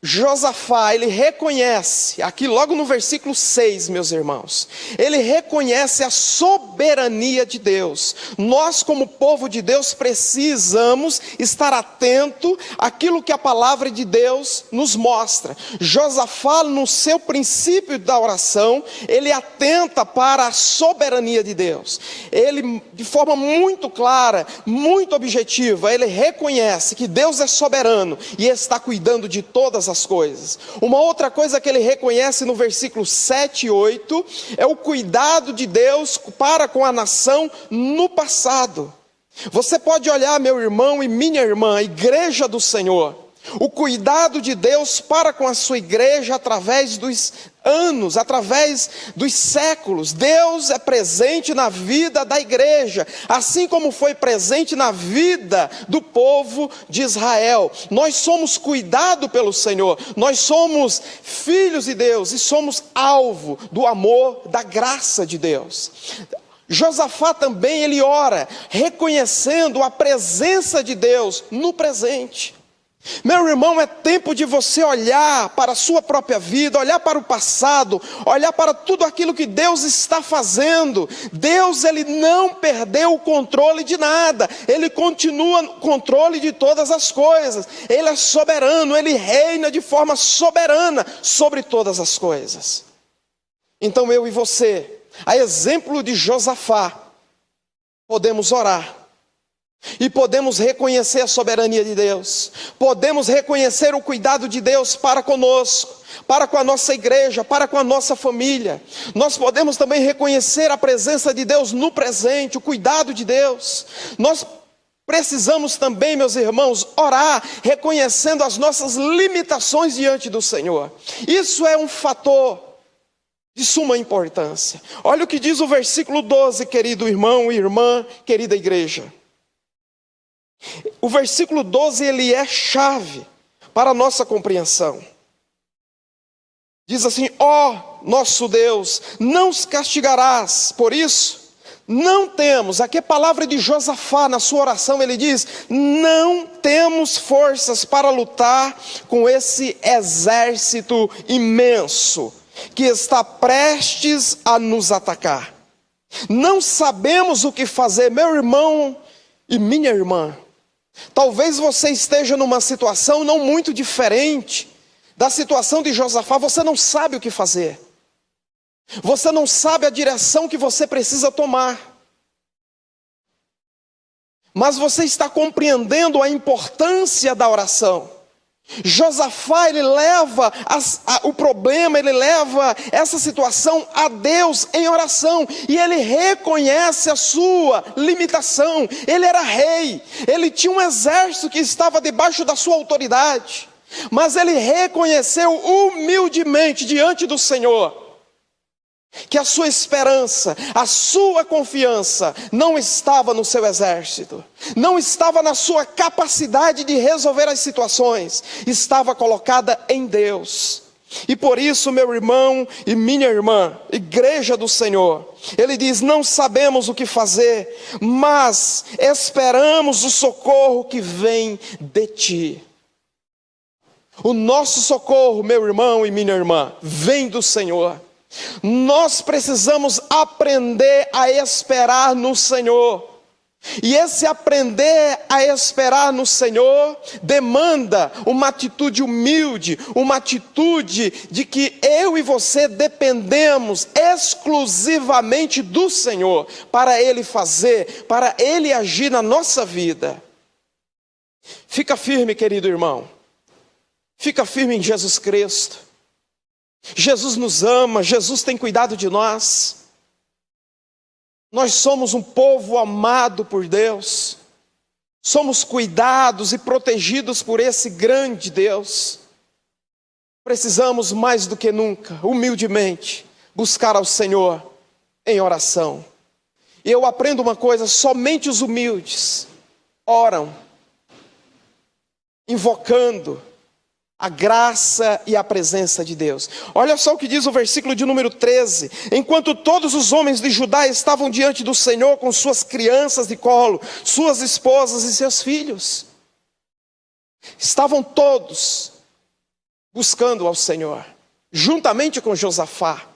Speaker 6: Josafá, ele reconhece, aqui logo no versículo 6, meus irmãos, ele reconhece a soberania de Deus. Nós, como povo de Deus, precisamos estar atento àquilo que a palavra de Deus nos mostra. Josafá, no seu princípio da oração, ele atenta para a soberania de Deus. Ele, de forma muito clara, muito objetiva, ele reconhece que Deus é soberano e está cuidando de todas as coisas. Uma outra coisa que ele reconhece no versículo 7 e 8 é o cuidado de Deus para com a nação no passado. Você pode olhar, meu irmão e minha irmã, a igreja do Senhor, o cuidado de Deus para com a sua igreja através dos anos, através dos séculos. Deus é presente na vida da igreja, assim como foi presente na vida do povo de Israel. Nós somos cuidados pelo Senhor, nós somos filhos de Deus e somos alvo do amor, da graça de Deus. Josafá também, ele ora, reconhecendo a presença de Deus no presente. Meu irmão, é tempo de você olhar para a sua própria vida, olhar para o passado, olhar para tudo aquilo que Deus está fazendo. Deus, ele não perdeu o controle de nada, ele continua no controle de todas as coisas. Ele é soberano, ele reina de forma soberana sobre todas as coisas. Então eu e você, a exemplo de Josafá, podemos orar. E podemos reconhecer a soberania de Deus. Podemos reconhecer o cuidado de Deus para conosco, para com a nossa igreja, para com a nossa família. Nós podemos também reconhecer a presença de Deus no presente, o cuidado de Deus. Nós precisamos também, meus irmãos, orar, reconhecendo as nossas limitações diante do Senhor. Isso é um fator de suma importância. Olha o que diz o versículo 12, querido irmão e irmã, querida igreja. O versículo 12, ele é chave para a nossa compreensão. Diz assim: ó nosso Deus, não os castigarás, por isso não temos, aqui é palavra de Josafá, na sua oração ele diz, não temos forças para lutar com esse exército imenso, que está prestes a nos atacar. Não sabemos o que fazer, meu irmão e minha irmã. Talvez você esteja numa situação não muito diferente da situação de Josafá. Você não sabe o que fazer. Você não sabe a direção que você precisa tomar. Mas você está compreendendo a importância da oração. Josafá, ele leva o problema, ele leva essa situação a Deus em oração, e ele reconhece a sua limitação. Ele era rei, ele tinha um exército que estava debaixo da sua autoridade, mas ele reconheceu humildemente diante do Senhor que a sua esperança, a sua confiança não estava no seu exército, não estava na sua capacidade de resolver as situações, estava colocada em Deus. E por isso, meu irmão e minha irmã, igreja do Senhor, ele diz: não sabemos o que fazer, mas esperamos o socorro que vem de ti. O nosso socorro, meu irmão e minha irmã, vem do Senhor. Nós precisamos aprender a esperar no Senhor. E esse aprender a esperar no Senhor demanda uma atitude humilde, uma atitude de que eu e você dependemos exclusivamente do Senhor para Ele fazer, para Ele agir na nossa vida. Fica firme, querido irmão. Fica firme em Jesus Cristo. Jesus nos ama, Jesus tem cuidado de nós. Nós somos um povo amado por Deus. Somos cuidados e protegidos por esse grande Deus. Precisamos mais do que nunca, humildemente, buscar ao Senhor em oração. E eu aprendo uma coisa: somente os humildes oram, invocando a graça e a presença de Deus. Olha só o que diz o versículo de número 13. Enquanto todos os homens de Judá estavam diante do Senhor com suas crianças de colo, suas esposas e seus filhos, estavam todos buscando ao Senhor, juntamente com Josafá.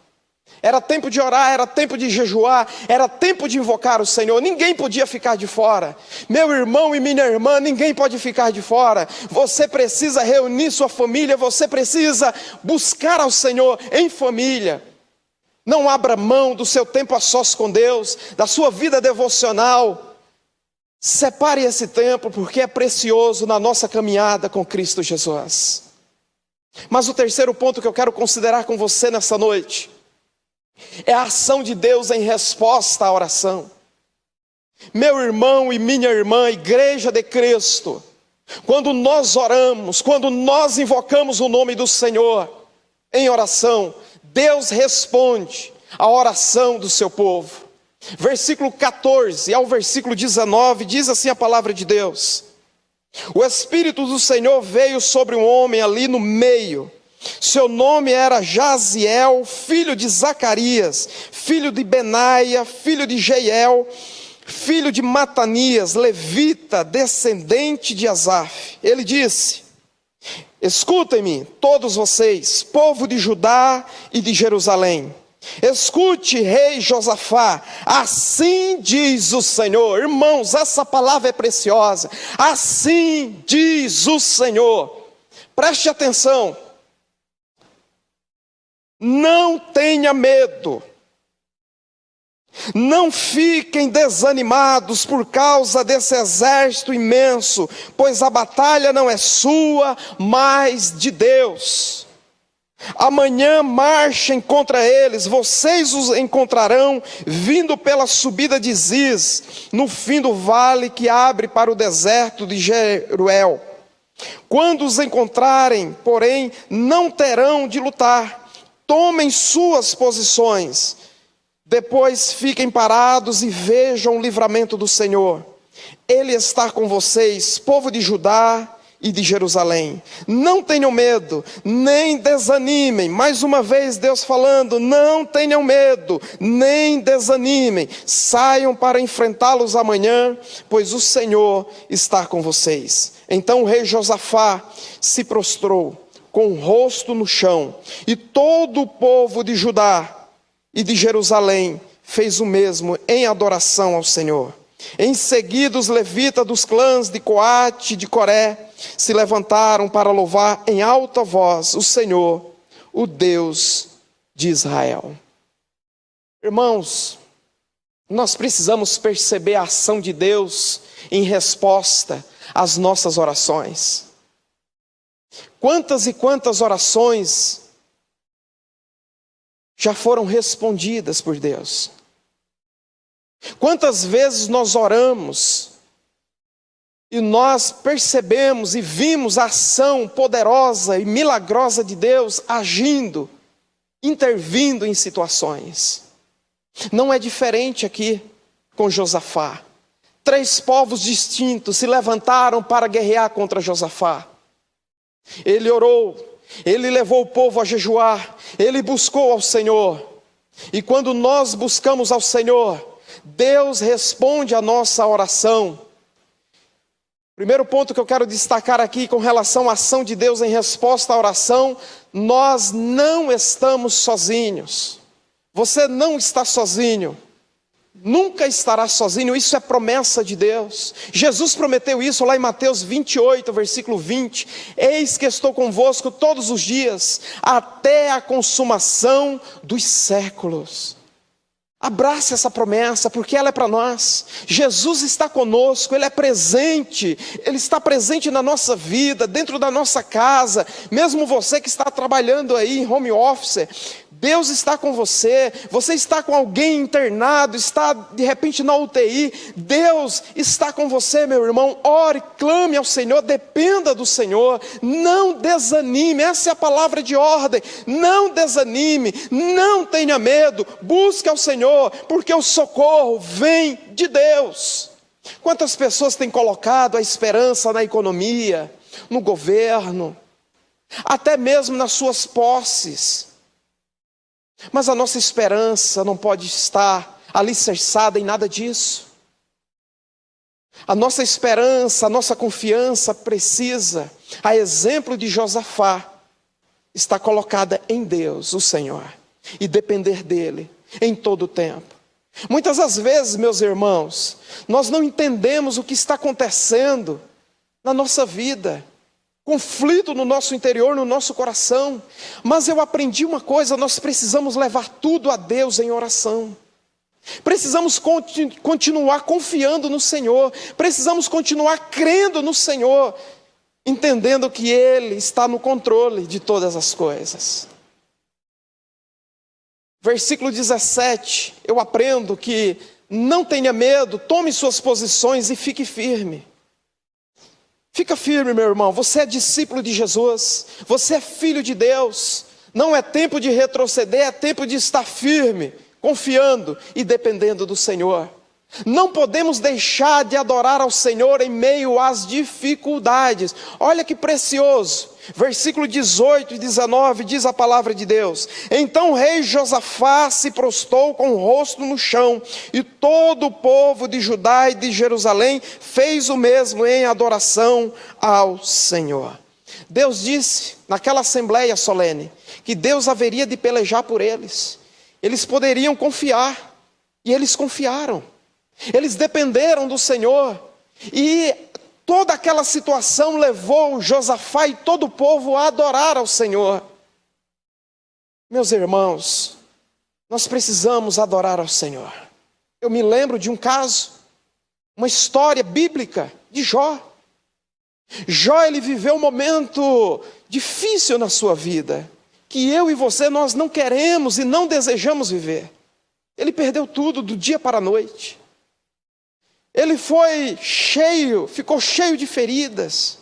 Speaker 6: Era tempo de orar, era tempo de jejuar, era tempo de invocar o Senhor. Ninguém podia ficar de fora. Meu irmão e minha irmã, ninguém pode ficar de fora. Você precisa reunir sua família, você precisa buscar ao Senhor em família. Não abra mão do seu tempo a sós com Deus, da sua vida devocional. Separe esse tempo, porque é precioso na nossa caminhada com Cristo Jesus. Mas o terceiro ponto que eu quero considerar com você nessa noite é a ação de Deus em resposta à oração. Meu irmão e minha irmã, igreja de Cristo, quando nós oramos, quando nós invocamos o nome do Senhor em oração, Deus responde à oração do seu povo. Versículo 14 ao versículo 19, diz assim a palavra de Deus: o Espírito do Senhor veio sobre um homem ali no meio. Seu nome era Jaziel, filho de Zacarias, filho de Benaia, filho de Jeiel, filho de Matanias, levita, descendente de Asaf. Ele disse: escutem-me, todos vocês, povo de Judá e de Jerusalém. Escute, rei Josafá, assim diz o Senhor. Irmãos, essa palavra é preciosa. Assim diz o Senhor. Preste atenção. Não tenha medo. Não fiquem desanimados por causa desse exército imenso, pois a batalha não é sua, mas de Deus. Amanhã marchem contra eles, vocês os encontrarão vindo pela subida de Ziz, no fim do vale que abre para o deserto de Jeruel. Quando os encontrarem, porém, não terão de lutar. Tomem suas posições. Depois fiquem parados e vejam o livramento do Senhor. Ele está com vocês, povo de Judá e de Jerusalém. Não tenham medo, nem desanimem. Mais uma vez Deus falando, não tenham medo, nem desanimem. Saiam para enfrentá-los amanhã, pois o Senhor está com vocês. Então o rei Josafá se prostrou, com o rosto no chão, e todo o povo de Judá e de Jerusalém fez o mesmo em adoração ao Senhor. Em seguida os levitas dos clãs de Coate e de Coré se levantaram para louvar em alta voz o Senhor, o Deus de Israel. Irmãos, nós precisamos perceber a ação de Deus em resposta às nossas orações. Quantas e quantas orações já foram respondidas por Deus? Quantas vezes nós oramos e nós percebemos e vimos a ação poderosa e milagrosa de Deus agindo, intervindo em situações. Não é diferente aqui com Josafá. 3 povos distintos se levantaram para guerrear contra Josafá. Ele orou. Ele levou o povo a jejuar, ele buscou ao Senhor. E quando nós buscamos ao Senhor, Deus responde a nossa oração. Primeiro ponto que eu quero destacar aqui com relação à ação de Deus em resposta à oração: nós não estamos sozinhos. Você não está sozinho. Nunca estará sozinho, isso é promessa de Deus. Jesus prometeu isso lá em Mateus 28, versículo 20. Eis que estou convosco todos os dias, até a consumação dos séculos. Abrace essa promessa, porque ela é para nós. Jesus está conosco, Ele é presente. Ele está presente na nossa vida, dentro da nossa casa. Mesmo você que está trabalhando aí em home office, Deus está com você. Você está com alguém internado, está de repente na UTI, Deus está com você, meu irmão. Ore, clame ao Senhor, dependa do Senhor. Não desanime, essa é a palavra de ordem. Não desanime, não tenha medo, busque ao Senhor, porque o socorro vem de Deus. Quantas pessoas têm colocado a esperança na economia, no governo, até mesmo nas suas posses. Mas a nossa esperança não pode estar alicerçada em nada disso. A nossa esperança, a nossa confiança precisa, a exemplo de Josafá, estar colocada em Deus, o Senhor, e depender dEle em todo o tempo. Muitas das vezes, meus irmãos, nós não entendemos o que está acontecendo na nossa vida. Conflito no nosso interior, no nosso coração. Mas eu aprendi uma coisa: nós precisamos levar tudo a Deus em oração. Precisamos continuar confiando no Senhor. Precisamos continuar crendo no Senhor, entendendo que Ele está no controle de todas as coisas. Versículo 17, eu aprendo que não tenha medo, tome suas posições e fique firme. Fica firme, meu irmão, você é discípulo de Jesus, você é filho de Deus. Não é tempo de retroceder, é tempo de estar firme, confiando e dependendo do Senhor. Não podemos deixar de adorar ao Senhor em meio às dificuldades. Olha que precioso, versículo 18 e 19 diz a palavra de Deus: então o rei Josafá se prostrou com o rosto no chão, e todo o povo de Judá e de Jerusalém fez o mesmo em adoração ao Senhor. Deus disse naquela assembleia solene que Deus haveria de pelejar por eles. Eles poderiam confiar, e eles confiaram. Eles dependeram do Senhor, e toda aquela situação levou Josafá e todo o povo a adorar ao Senhor. Meus irmãos, nós precisamos adorar ao Senhor. Eu me lembro de um caso, uma história bíblica de Jó. Jó, ele viveu um momento difícil na sua vida, que eu e você, nós não queremos e não desejamos viver. Ele perdeu tudo do dia para a noite. Ele ficou cheio de feridas.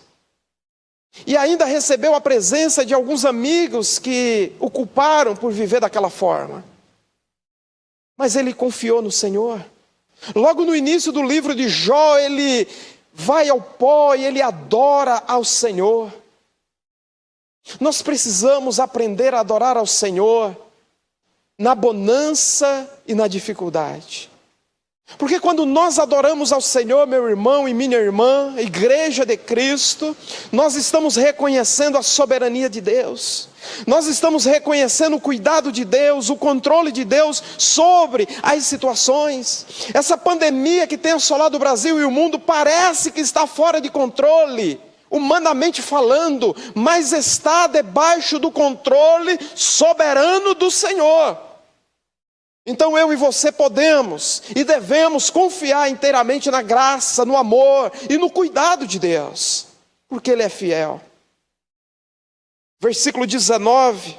Speaker 6: E ainda recebeu a presença de alguns amigos que o culparam por viver daquela forma. Mas ele confiou no Senhor. Logo no início do livro de Jó, ele vai ao pó e ele adora ao Senhor. Nós precisamos aprender a adorar ao Senhor na bonança e na dificuldade. Porque quando nós adoramos ao Senhor, meu irmão e minha irmã, Igreja de Cristo, nós estamos reconhecendo a soberania de Deus. Nós estamos reconhecendo o cuidado de Deus, o controle de Deus sobre as situações. Essa pandemia que tem assolado o Brasil e o mundo parece que está fora de controle, humanamente falando, mas está debaixo do controle soberano do Senhor. Então eu e você podemos e devemos confiar inteiramente na graça, no amor e no cuidado de Deus, porque Ele é fiel. Versículo 19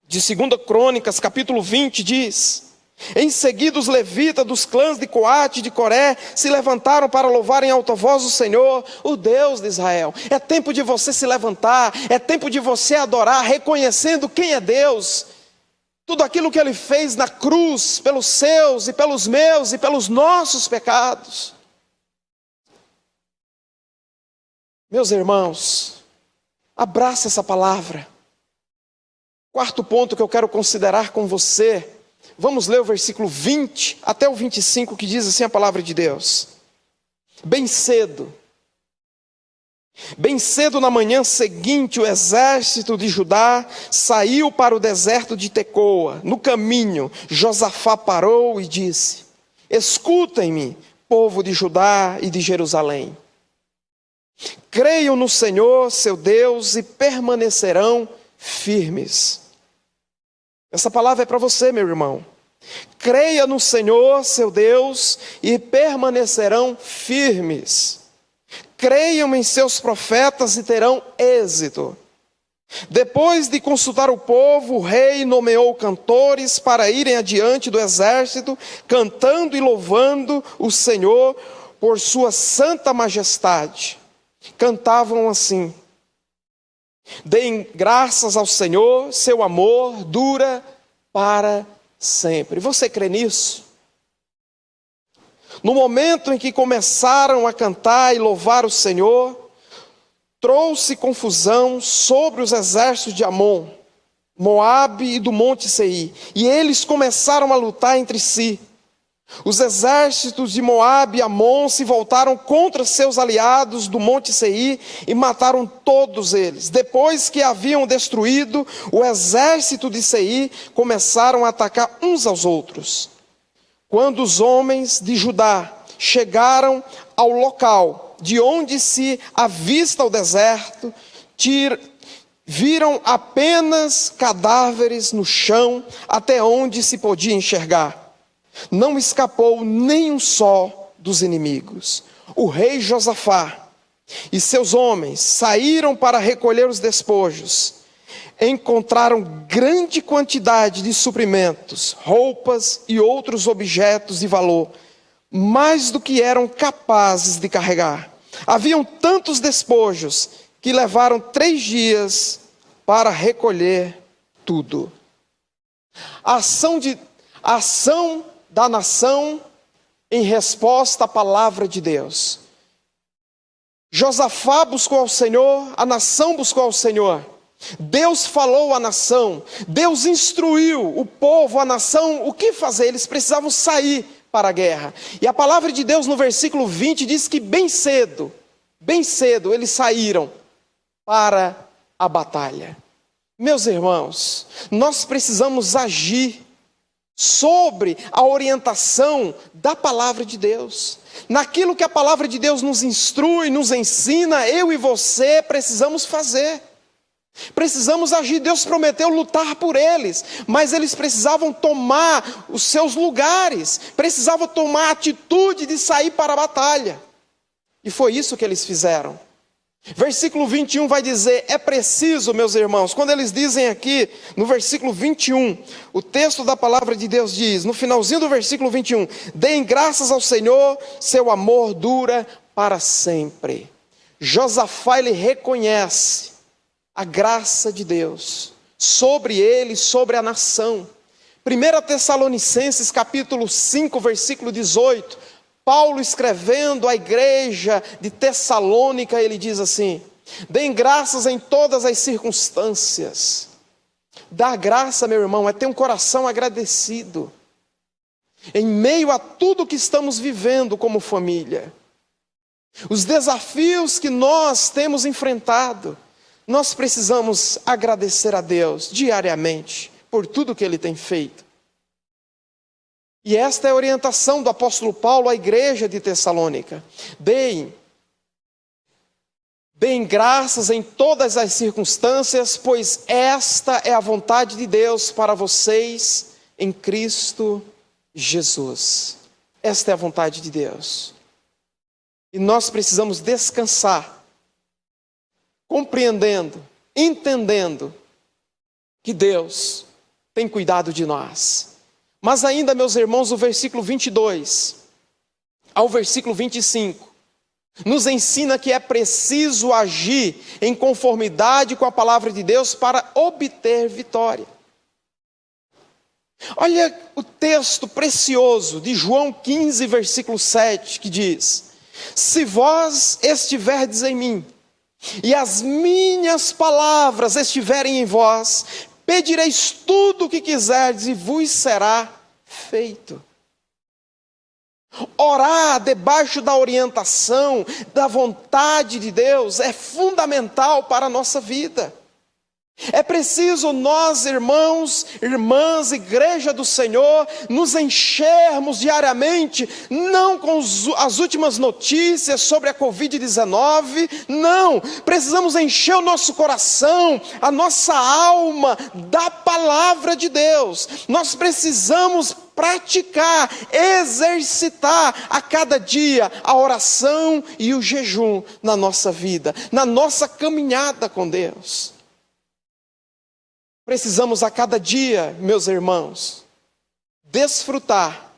Speaker 6: de 2 Crônicas, capítulo 20, diz: em seguida os levitas dos clãs de Coate e de Coré se levantaram para louvar em alta voz o Senhor, o Deus de Israel. É tempo de você se levantar, é tempo de você adorar, reconhecendo quem é Deus. Tudo aquilo que Ele fez na cruz, pelos seus e pelos meus e pelos nossos pecados. Meus irmãos, abraça essa palavra. Quarto ponto que eu quero considerar com você. Vamos ler o versículo 20 até o 25, que diz assim a palavra de Deus. Bem cedo na manhã seguinte, o exército de Judá saiu para o deserto de Tecoa. No caminho, Josafá parou e disse: escutem-me, povo de Judá e de Jerusalém. Creiam no Senhor, seu Deus, e permanecerão firmes. Essa palavra é para você, meu irmão. Creia no Senhor, seu Deus, e permanecerão firmes. Creiam em seus profetas e terão êxito. Depois de consultar o povo, o rei nomeou cantores para irem adiante do exército, cantando e louvando o Senhor por sua santa majestade. Cantavam assim: deem graças ao Senhor, seu amor dura para sempre. Você crê nisso? No momento em que começaram a cantar e louvar o Senhor, trouxe confusão sobre os exércitos de Amon, Moabe e do Monte Seir, e eles começaram a lutar entre si. Os exércitos de Moabe e Amon se voltaram contra seus aliados do Monte Seir e mataram todos eles. Depois que haviam destruído o exército de Seir, começaram a atacar uns aos outros. Quando os homens de Judá chegaram ao local de onde se avista o deserto, viram apenas cadáveres no chão até onde se podia enxergar. Não escapou nenhum só dos inimigos. O rei Josafá e seus homens saíram para recolher os despojos. Encontraram grande quantidade de suprimentos, roupas e outros objetos de valor, mais do que eram capazes de carregar. Haviam tantos despojos que levaram 3 dias para recolher tudo. A ação da nação em resposta à palavra de Deus. Josafá buscou ao Senhor, a nação buscou ao Senhor. Deus falou à nação, Deus instruiu o povo, a nação, o que fazer. Eles precisavam sair para a guerra. E a palavra de Deus no versículo 20 diz que bem cedo eles saíram para a batalha. Meus irmãos, nós precisamos agir sobre a orientação da palavra de Deus. Naquilo que a palavra de Deus nos instrui, nos ensina, eu e você precisamos fazer. Precisamos agir. Deus prometeu lutar por eles, mas eles precisavam tomar os seus lugares, precisavam tomar a atitude de sair para a batalha. E foi isso que eles fizeram. Versículo 21 vai dizer, é preciso, meus irmãos, quando eles dizem aqui, no versículo 21, o texto da palavra de Deus diz, no finalzinho do versículo 21, deem graças ao Senhor, seu amor dura para sempre. Josafá, ele reconhece a graça de Deus sobre ele, sobre a nação. 1 Tessalonicenses capítulo 5, versículo 18, Paulo escrevendo à igreja de Tessalônica, ele diz assim, deem graças em todas as circunstâncias. Dar graça, meu irmão, é ter um coração agradecido, em meio a tudo que estamos vivendo como família. Os desafios que nós temos enfrentado, nós precisamos agradecer a Deus diariamente por tudo que Ele tem feito. E esta é a orientação do apóstolo Paulo à igreja de Tessalônica. Deem graças em todas as circunstâncias, pois esta é a vontade de Deus para vocês em Cristo Jesus. Esta é a vontade de Deus. E nós precisamos descansar, compreendendo, entendendo que Deus tem cuidado de nós. Mas ainda, meus irmãos, o versículo 22 ao versículo 25 nos ensina que é preciso agir em conformidade com a palavra de Deus para obter vitória. Olha o texto precioso de João 15, versículo 7, que diz, se vós estiverdes em mim, e as minhas palavras estiverem em vós, pedireis tudo o que quiserdes e vos será feito. Orar debaixo da orientação, da vontade de Deus é fundamental para a nossa vida. É preciso nós, irmãos, irmãs, igreja do Senhor, nos enchermos diariamente, não com as últimas notícias sobre a Covid-19, não, precisamos encher o nosso coração, a nossa alma da palavra de Deus. Nós precisamos praticar, exercitar a cada dia a oração e o jejum na nossa vida, na nossa caminhada com Deus. Precisamos a cada dia, meus irmãos, desfrutar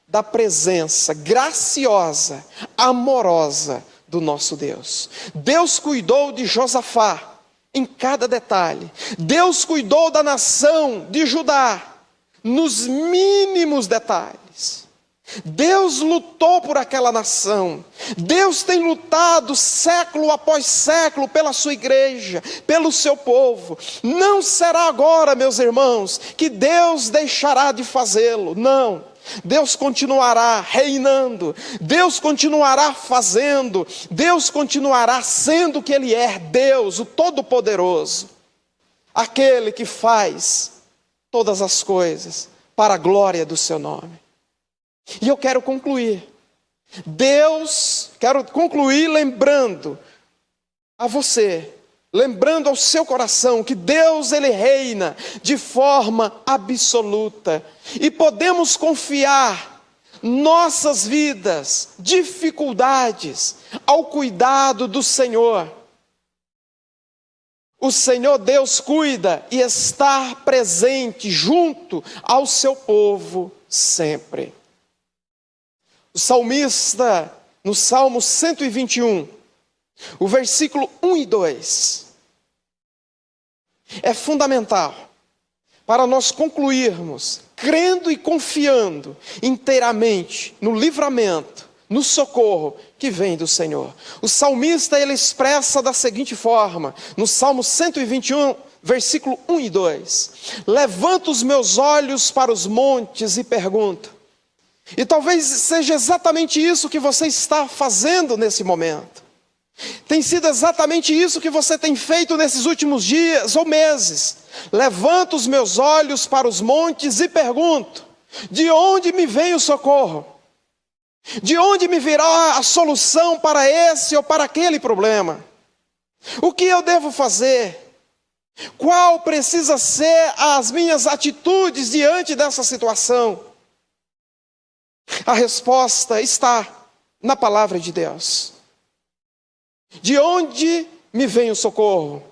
Speaker 6: da presença graciosa, amorosa do nosso Deus. Deus cuidou de Josafá em cada detalhe. Deus cuidou da nação de Judá nos mínimos detalhes. Deus lutou por aquela nação. Deus tem lutado século após século pela sua igreja, pelo seu povo. Não será agora, meus irmãos, que Deus deixará de fazê-lo. Não. Deus continuará reinando. Deus continuará fazendo. Deus continuará sendo o que Ele é, Deus, o Todo-Poderoso. Aquele que faz todas as coisas para a glória do seu nome. E eu quero concluir. Quero concluir lembrando a você, lembrando ao seu coração que Deus, Ele reina de forma absoluta. E podemos confiar nossas vidas, dificuldades, ao cuidado do Senhor. O Senhor Deus cuida e está presente junto ao seu povo sempre. O salmista, no Salmo 121, o versículo 1 e 2, é fundamental para nós concluirmos, crendo e confiando inteiramente no livramento, no socorro que vem do Senhor. O salmista, ele expressa da seguinte forma, no Salmo 121, versículo 1 e 2, levanto os meus olhos para os montes e pergunto. E talvez seja exatamente isso que você está fazendo nesse momento. Tem sido exatamente isso que você tem feito nesses últimos dias ou meses. Levanto os meus olhos para os montes e pergunto, de onde me vem o socorro? De onde me virá a solução para esse ou para aquele problema? O que eu devo fazer? Qual precisa ser as minhas atitudes diante dessa situação? A resposta está na palavra de Deus. De onde me vem o socorro?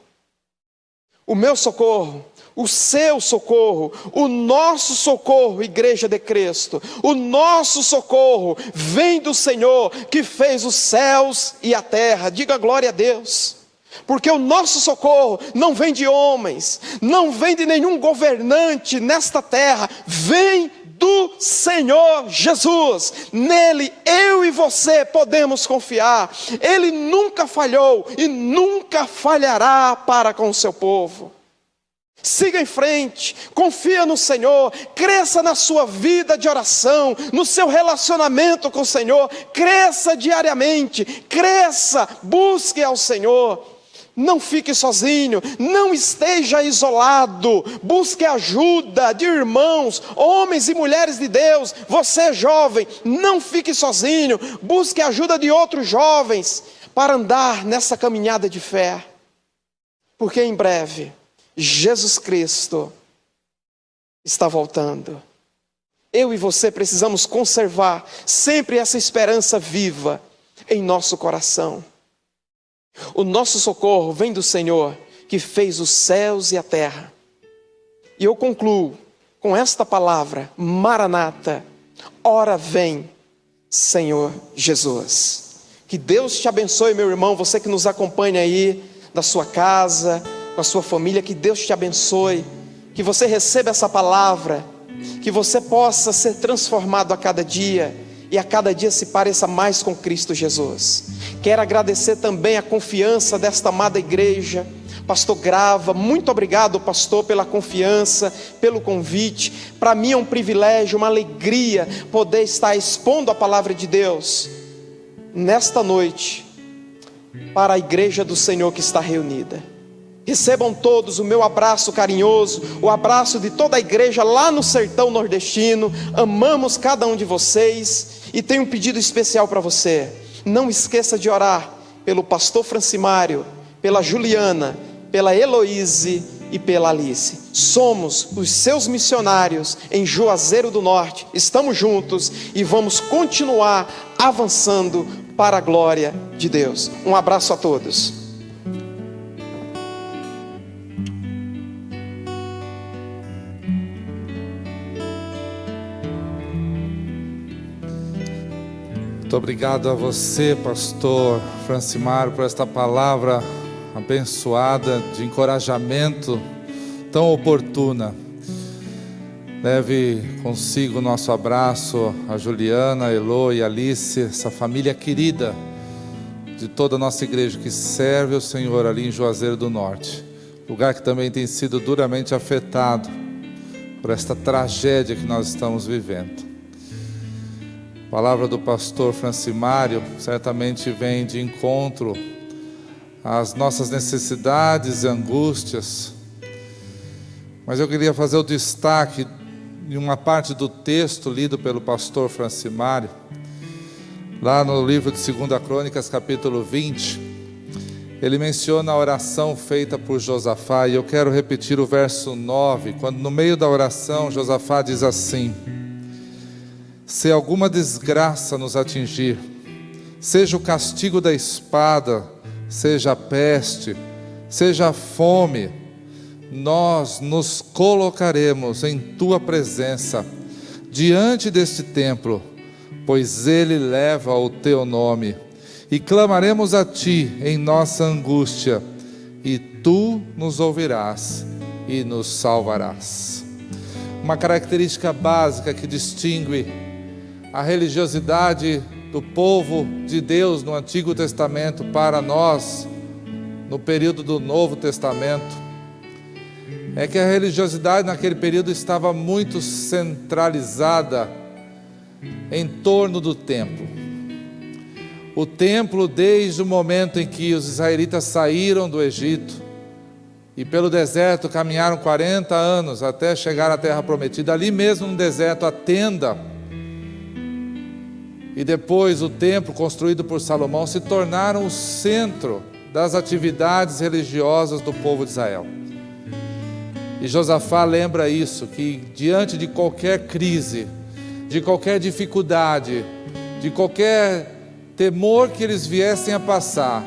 Speaker 6: O meu socorro, o seu socorro, o nosso socorro, Igreja de Cristo, o nosso socorro vem do Senhor que fez os céus e a terra. Diga glória a Deus. Porque o nosso socorro não vem de homens, não vem de nenhum governante nesta terra, vem do Senhor Jesus. Nele eu e você podemos confiar. Ele nunca falhou e nunca falhará para com o seu povo. Siga em frente, confia no Senhor, cresça na sua vida de oração, no seu relacionamento com o Senhor, cresça diariamente, cresça, busque ao Senhor. Não fique sozinho, não esteja isolado, busque ajuda de irmãos, homens e mulheres de Deus. Você jovem, não fique sozinho, busque ajuda de outros jovens para andar nessa caminhada de fé. Porque em breve, Jesus Cristo está voltando. Eu e você precisamos conservar sempre essa esperança viva em nosso coração. O nosso socorro vem do Senhor que fez os céus e a terra. E eu concluo com esta palavra, Maranata, ora vem, Senhor Jesus. Que Deus te abençoe, meu irmão, você que nos acompanha aí da sua casa, com a sua família, que Deus te abençoe, que você receba essa palavra, que você possa ser transformado a cada dia e a cada dia se pareça mais com Cristo Jesus. Quero agradecer também a confiança desta amada igreja, pastor Grava, muito obrigado, pastor, pela confiança, pelo convite. Para mim é um privilégio, uma alegria poder estar expondo a palavra de Deus nesta noite para a igreja do Senhor que está reunida. Recebam todos o meu abraço carinhoso, o abraço de toda a igreja lá no sertão nordestino. Amamos cada um de vocês e tenho um pedido especial para você. Não esqueça de orar pelo pastor Francimário, pela Juliana, pela Heloíse e pela Alice. Somos os seus missionários em Juazeiro do Norte. Estamos juntos e vamos continuar avançando para a glória de Deus. Um abraço a todos.
Speaker 1: Muito obrigado a você, pastor Francimário, por esta palavra abençoada, de encorajamento tão oportuna. Leve consigo o nosso abraço a Juliana, a Elo e a Alice, essa família querida de toda a nossa igreja que serve o Senhor ali em Juazeiro do Norte, lugar que também tem sido duramente afetado por esta tragédia que nós estamos vivendo. A palavra do pastor Francimário certamente vem de encontro às nossas necessidades e angústias, mas eu queria fazer o destaque de uma parte do texto lido pelo pastor Francimário, lá no livro de 2 Crônicas, capítulo 20, ele menciona a oração feita por Josafá, e eu quero repetir o verso 9, quando no meio da oração Josafá diz assim: se alguma desgraça nos atingir, seja o castigo da espada, seja a peste, seja a fome, nós nos colocaremos em tua presença, diante deste templo, pois ele leva o teu nome, e clamaremos a ti em nossa angústia, e tu nos ouvirás e nos salvarás. Uma característica básica que distingue a religiosidade do povo de Deus no Antigo Testamento para nós no período do Novo Testamento é que a religiosidade naquele período estava muito centralizada em torno do templo. O templo, desde o momento em que os israelitas saíram do Egito e pelo deserto caminharam 40 anos até chegar à terra prometida, ali mesmo no deserto a tenda e depois o templo construído por Salomão se tornaram o centro das atividades religiosas do povo de Israel. E Josafá lembra isso, que diante de qualquer crise, de qualquer dificuldade, de qualquer temor que eles viessem a passar,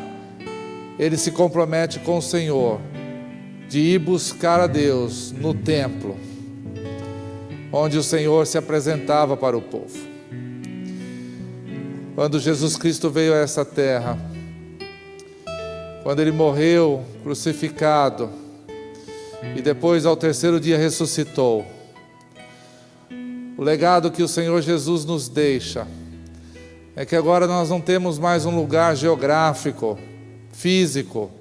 Speaker 1: ele se compromete com o Senhor, de ir buscar a Deus no templo, onde o Senhor se apresentava para o povo. Quando Jesus Cristo veio a essa terra, quando ele morreu crucificado, e depois ao terceiro dia ressuscitou, o legado que o Senhor Jesus nos deixa é que agora nós não temos mais um lugar geográfico, físico,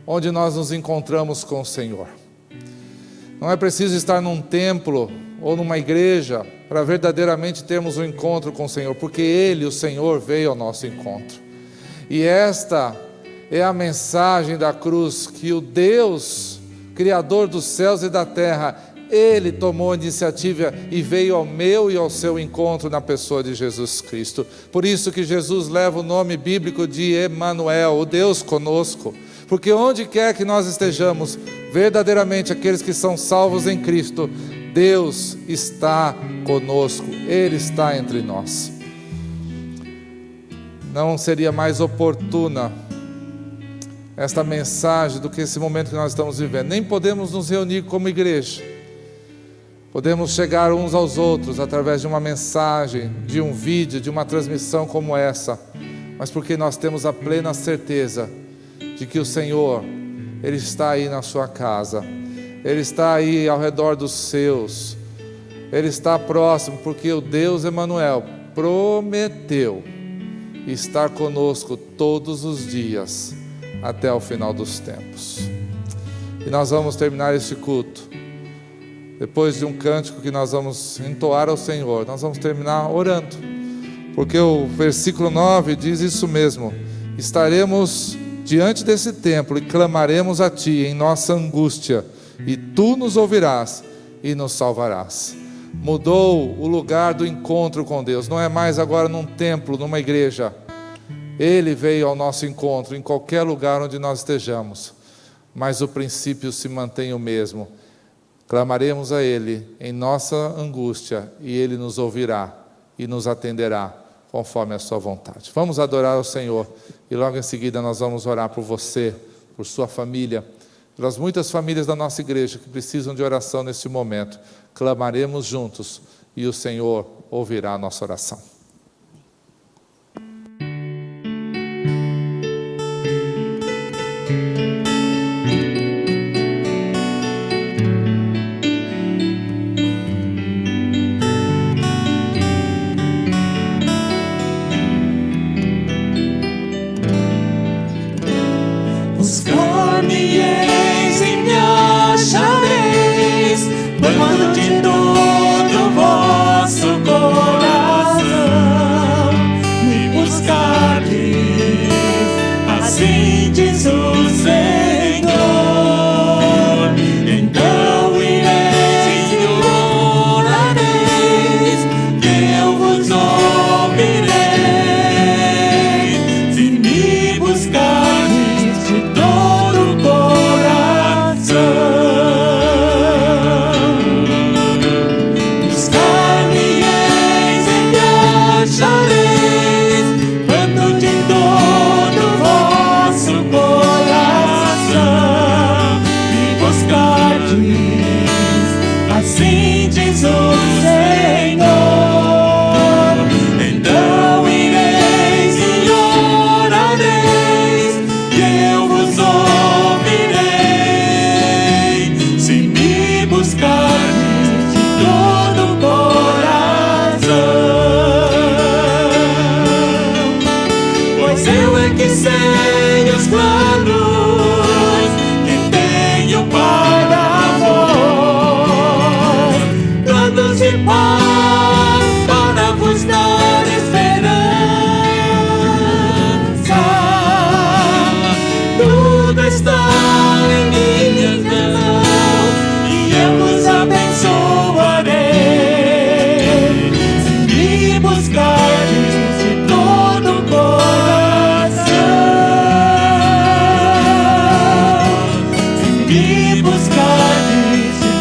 Speaker 1: onde nós nos encontramos com o Senhor. Não é preciso estar num templo ou numa igreja para verdadeiramente termos um encontro com o Senhor, porque Ele, o Senhor, veio ao nosso encontro. E esta é a mensagem da cruz, que o Deus, Criador dos céus e da terra, Ele tomou a iniciativa e veio ao meu e ao seu encontro na pessoa de Jesus Cristo. Por isso que Jesus leva o nome bíblico de Emanuel, o Deus conosco. Porque onde quer que nós estejamos, verdadeiramente aqueles que são salvos em Cristo, Deus está conosco, Ele está entre nós. Não seria mais oportuna esta mensagem do que esse momento que nós estamos vivendo. Nem podemos nos reunir como igreja. Podemos chegar uns aos outros através de uma mensagem, de um vídeo, de uma transmissão como essa, mas porque nós temos a plena certeza de que o Senhor, Ele está aí na sua casa, Ele está aí ao redor dos seus, Ele está próximo, porque o Deus Emanuel prometeu estar conosco todos os dias, até o final dos tempos. E nós vamos terminar este culto, depois de um cântico que nós vamos entoar ao Senhor, nós vamos terminar orando, porque o versículo 9 diz isso mesmo: estaremos diante desse templo e clamaremos a Ti em nossa angústia, e Tu nos ouvirás e nos salvarás. Mudou o lugar do encontro com Deus, não é mais agora num templo, numa igreja. Ele veio ao nosso encontro em qualquer lugar onde nós estejamos, mas o princípio se mantém o mesmo. Clamaremos a Ele em nossa angústia e Ele nos ouvirá e nos atenderá conforme a sua vontade. Vamos adorar ao Senhor e logo em seguida nós vamos orar por você, por sua família, pelas muitas famílias da nossa igreja que precisam de oração neste momento. Clamaremos juntos e o Senhor ouvirá a nossa oração.
Speaker 3: Buscar-me-eis e me achareis, quando de todo vosso coração me buscardes, assim diz o Senhor. Então ireis e orareis, que eu vos ouvirei, se me buscardes de todo o coração. Buscar-me-eis e me achareis, quando de todo o vosso coração me buscardes, assim diz o Senhor. Então ireis e orareis, que eu vos ouvirei, se me buscardes de todo o coração. Pois eu é que sei os planos que tenho para vós, planos de paz, para vos dar esperança. Tudo está em minhas mãos e eu vos abençoarei, se me buscardes de todo o coração, se me buscardes de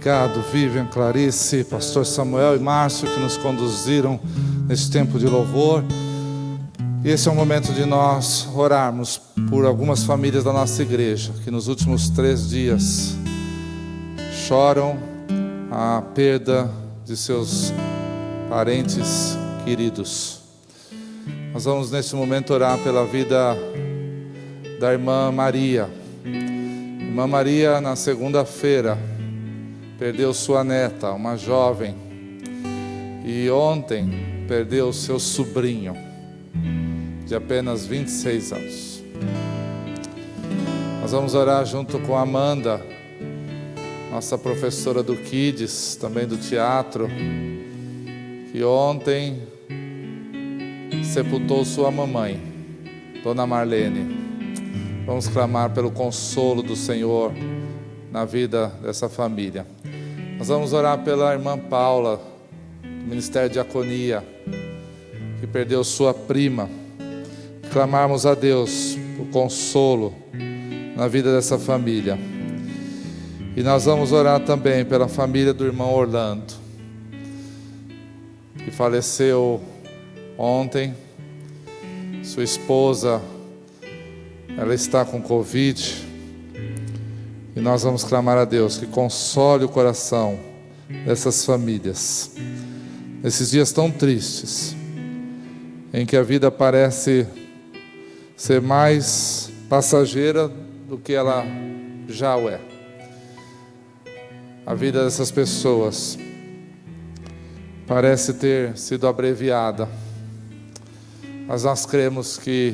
Speaker 1: Obrigado, Vivian, Clarice, Pastor Samuel e Márcio, que nos conduziram nesse tempo de louvor. E esse é o momento de nós orarmos por algumas famílias da nossa igreja, que nos últimos 3 dias choram a perda de seus parentes queridos. Nós vamos nesse momento orar pela vida da irmã Maria. Irmã Maria, na segunda-feira, perdeu sua neta, uma jovem, e ontem perdeu seu sobrinho, de apenas 26 anos. Nós vamos orar junto com a Amanda, nossa professora do Kids, também do teatro, que ontem sepultou sua mamãe, Dona Marlene. Vamos clamar pelo consolo do Senhor na vida dessa família. Nós vamos orar pela irmã Paula, do Ministério de Diaconia, que perdeu sua prima. Clamarmos a Deus por consolo na vida dessa família. E nós vamos orar também pela família do irmão Orlando, que faleceu ontem. Sua esposa, ela está com Covid, e nós vamos clamar a Deus que console o coração dessas famílias, nesses dias tão tristes, em que a vida parece ser mais passageira do que ela já o é. A vida dessas pessoas parece ter sido abreviada, mas nós cremos que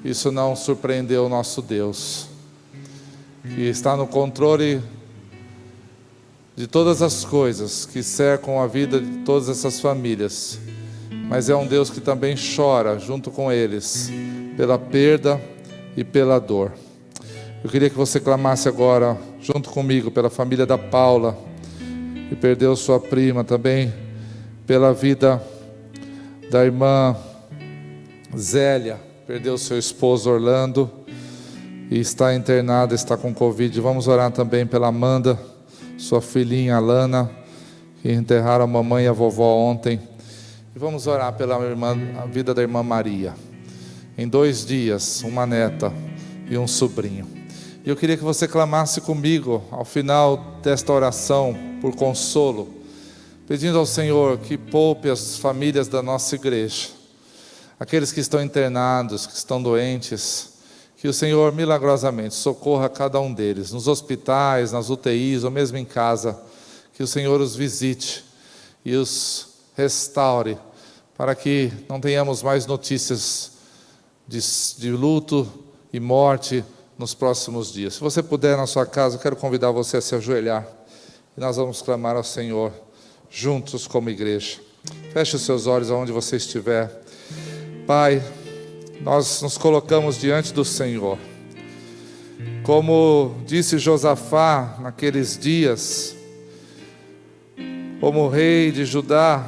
Speaker 1: isso não surpreendeu o nosso Deus, que está no controle de todas as coisas que cercam a vida de todas essas famílias, mas é um Deus que também chora junto com eles pela perda e pela dor. Eu queria que você clamasse agora junto comigo pela família da Paula, que perdeu sua prima, também pela vida da irmã Zélia, perdeu seu esposo Orlando e está internada, está com Covid. Vamos orar também pela Amanda, sua filhinha Alana, que enterraram a mamãe e a vovó ontem. E vamos orar pela a vida da irmã Maria. Em 2 dias, uma neta e um sobrinho. E eu queria que você clamasse comigo ao final desta oração por consolo, pedindo ao Senhor que poupe as famílias da nossa igreja, aqueles que estão internados, que estão doentes, que o Senhor milagrosamente socorra cada um deles, nos hospitais, nas UTIs, ou mesmo em casa, que o Senhor os visite e os restaure, para que não tenhamos mais notícias de luto e morte nos próximos dias. Se você puder na sua casa, eu quero convidar você a se ajoelhar, e nós vamos clamar ao Senhor, juntos como igreja. Feche os seus olhos aonde você estiver. Pai, nós nos colocamos diante do Senhor. Como disse Josafá naqueles dias, como rei de Judá,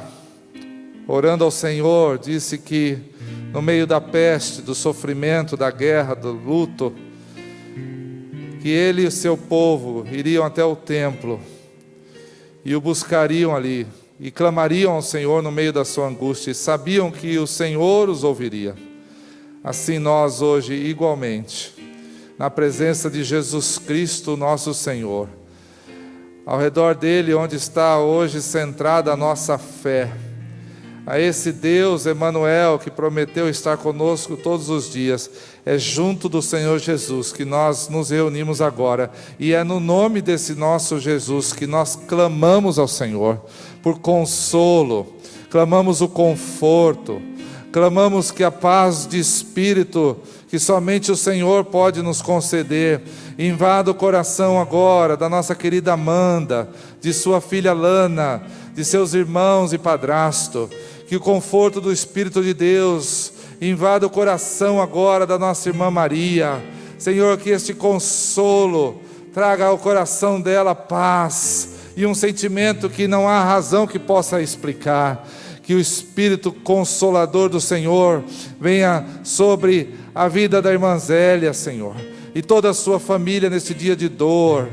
Speaker 1: orando ao Senhor, disse que no meio da peste, do sofrimento, da guerra, do luto, que ele e o seu povo iriam até o templo e o buscariam ali, e clamariam ao Senhor no meio da sua angústia, e sabiam que o Senhor os ouviria. Assim nós hoje, igualmente, na presença de Jesus Cristo, nosso Senhor, ao redor dele, onde está hoje centrada a nossa fé, a esse Deus Emanuel, que prometeu estar conosco todos os dias, é junto do Senhor Jesus que nós nos reunimos agora, e é no nome desse nosso Jesus que nós clamamos ao Senhor por consolo, clamamos o conforto, clamamos que a paz de espírito que somente o Senhor pode nos conceder invada o coração agora da nossa querida Amanda, de sua filha Lana, de seus irmãos e padrasto. Que o conforto do Espírito de Deus invada o coração agora da nossa irmã Maria. Senhor, que este consolo traga ao coração dela paz e um sentimento que não há razão que possa explicar. Que o Espírito Consolador do Senhor venha sobre a vida da irmã Zélia, Senhor, e toda a sua família nesse dia de dor.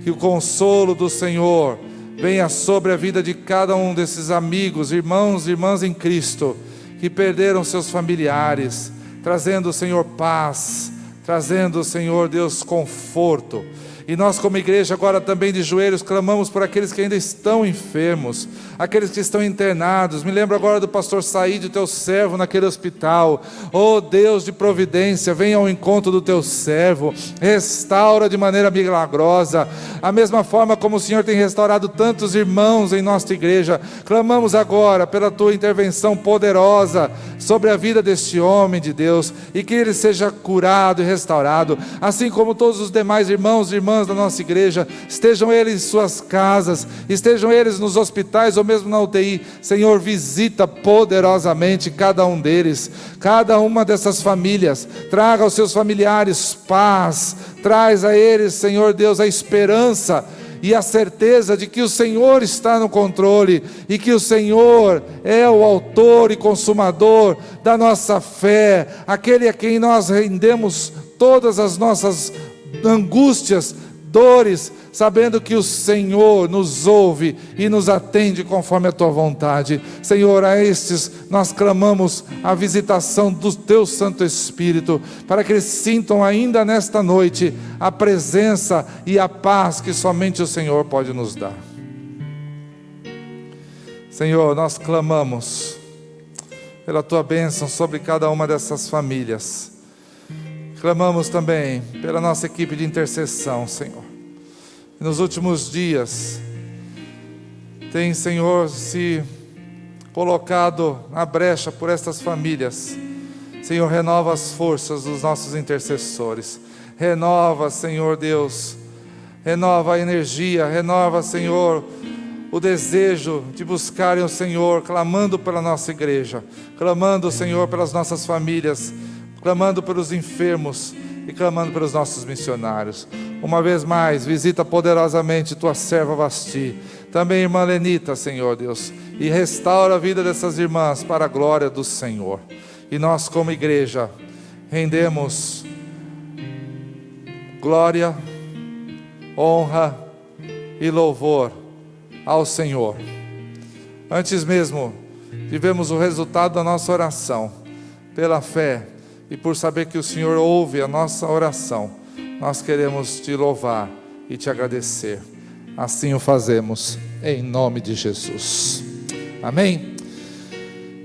Speaker 1: Que o consolo do Senhor venha sobre a vida de cada um desses amigos, irmãos e irmãs em Cristo, que perderam seus familiares, trazendo, Senhor, paz, trazendo, Senhor Deus, conforto. E nós como igreja agora também de joelhos clamamos por aqueles que ainda estão enfermos, aqueles que estão internados. Me lembro agora do pastor Saíde, teu servo naquele hospital. Oh Deus de providência, venha ao encontro do teu servo, restaura de maneira milagrosa, a mesma forma como o Senhor tem restaurado tantos irmãos em nossa igreja. Clamamos agora pela tua intervenção poderosa sobre a vida deste homem de Deus, e que ele seja curado e restaurado, assim como todos os demais irmãos e irmãs da nossa igreja, estejam eles em suas casas, estejam eles nos hospitais ou mesmo na UTI. Senhor, visita poderosamente cada um deles, cada uma dessas famílias, traga aos seus familiares paz, traz a eles, Senhor Deus, a esperança e a certeza de que o Senhor está no controle, e que o Senhor é o autor e consumador da nossa fé, aquele a quem nós rendemos todas as nossas angústias, dores, sabendo que o Senhor nos ouve e nos atende conforme a tua vontade. Senhor, a estes nós clamamos a visitação do teu Santo Espírito, para que eles sintam ainda nesta noite a presença e a paz que somente o Senhor pode nos dar. Senhor, nós clamamos pela tua bênção sobre cada uma dessas famílias. Clamamos também pela nossa equipe de intercessão, Senhor. Nos últimos dias, tem, Senhor, se colocado na brecha por estas famílias. Senhor, renova as forças dos nossos intercessores. Renova, Senhor Deus, renova a energia, renova, Senhor, o desejo de buscarem o Senhor, clamando pela nossa igreja, clamando, Senhor, pelas nossas famílias, clamando pelos enfermos e clamando pelos nossos missionários. Uma vez mais, visita poderosamente tua serva Vasti, também irmã Lenita, Senhor Deus, e restaura a vida dessas irmãs para a glória do Senhor. E nós como igreja rendemos glória, honra e louvor ao Senhor. Antes mesmo de vermos o resultado da nossa oração, pela fé e por saber que o Senhor ouve a nossa oração, nós queremos te louvar e te agradecer. Assim o fazemos, em nome de Jesus. Amém?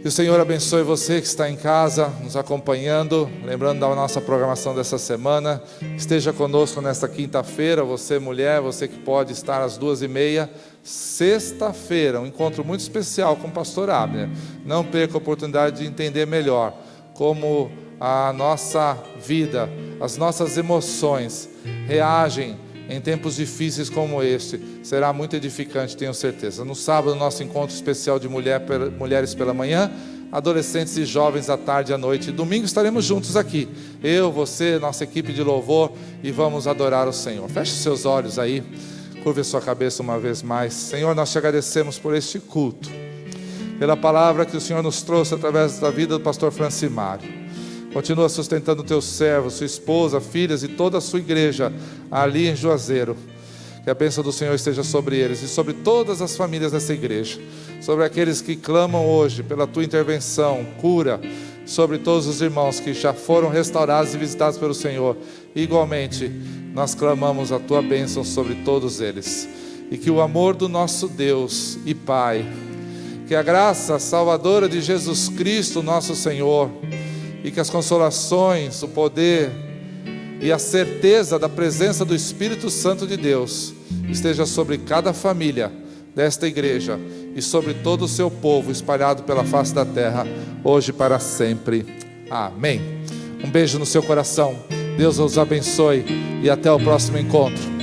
Speaker 1: Que o Senhor abençoe você que está em casa, nos acompanhando, lembrando da nossa programação dessa semana. Esteja conosco nesta quinta-feira, você mulher, você que pode estar às 2h30, sexta-feira, um encontro muito especial com o pastor Abner. Não perca a oportunidade de entender melhor como a nossa vida, as nossas emoções reagem em tempos difíceis como este. Será muito edificante, tenho certeza. No sábado, nosso encontro especial de mulheres pela manhã, adolescentes e jovens à tarde e à noite. Domingo estaremos juntos aqui, eu, você, nossa equipe de louvor, e vamos adorar o Senhor. Feche seus olhos aí, curve a sua cabeça uma vez mais. Senhor, nós te agradecemos por este culto, pela palavra que o Senhor nos trouxe através da vida do pastor Francimário. Continua sustentando o teu servo, sua esposa, filhas e toda a sua igreja ali em Juazeiro. Que a bênção do Senhor esteja sobre eles e sobre todas as famílias dessa igreja, sobre aqueles que clamam hoje pela tua intervenção, cura, sobre todos os irmãos que já foram restaurados e visitados pelo Senhor. Igualmente, nós clamamos a tua bênção sobre todos eles, e que o amor do nosso Deus e Pai, que a graça salvadora de Jesus Cristo, nosso Senhor, e que as consolações, o poder e a certeza da presença do Espírito Santo de Deus esteja sobre cada família desta igreja e sobre todo o seu povo espalhado pela face da terra, hoje e para sempre. Amém. Um beijo no seu coração. Deus os abençoe e até o próximo encontro.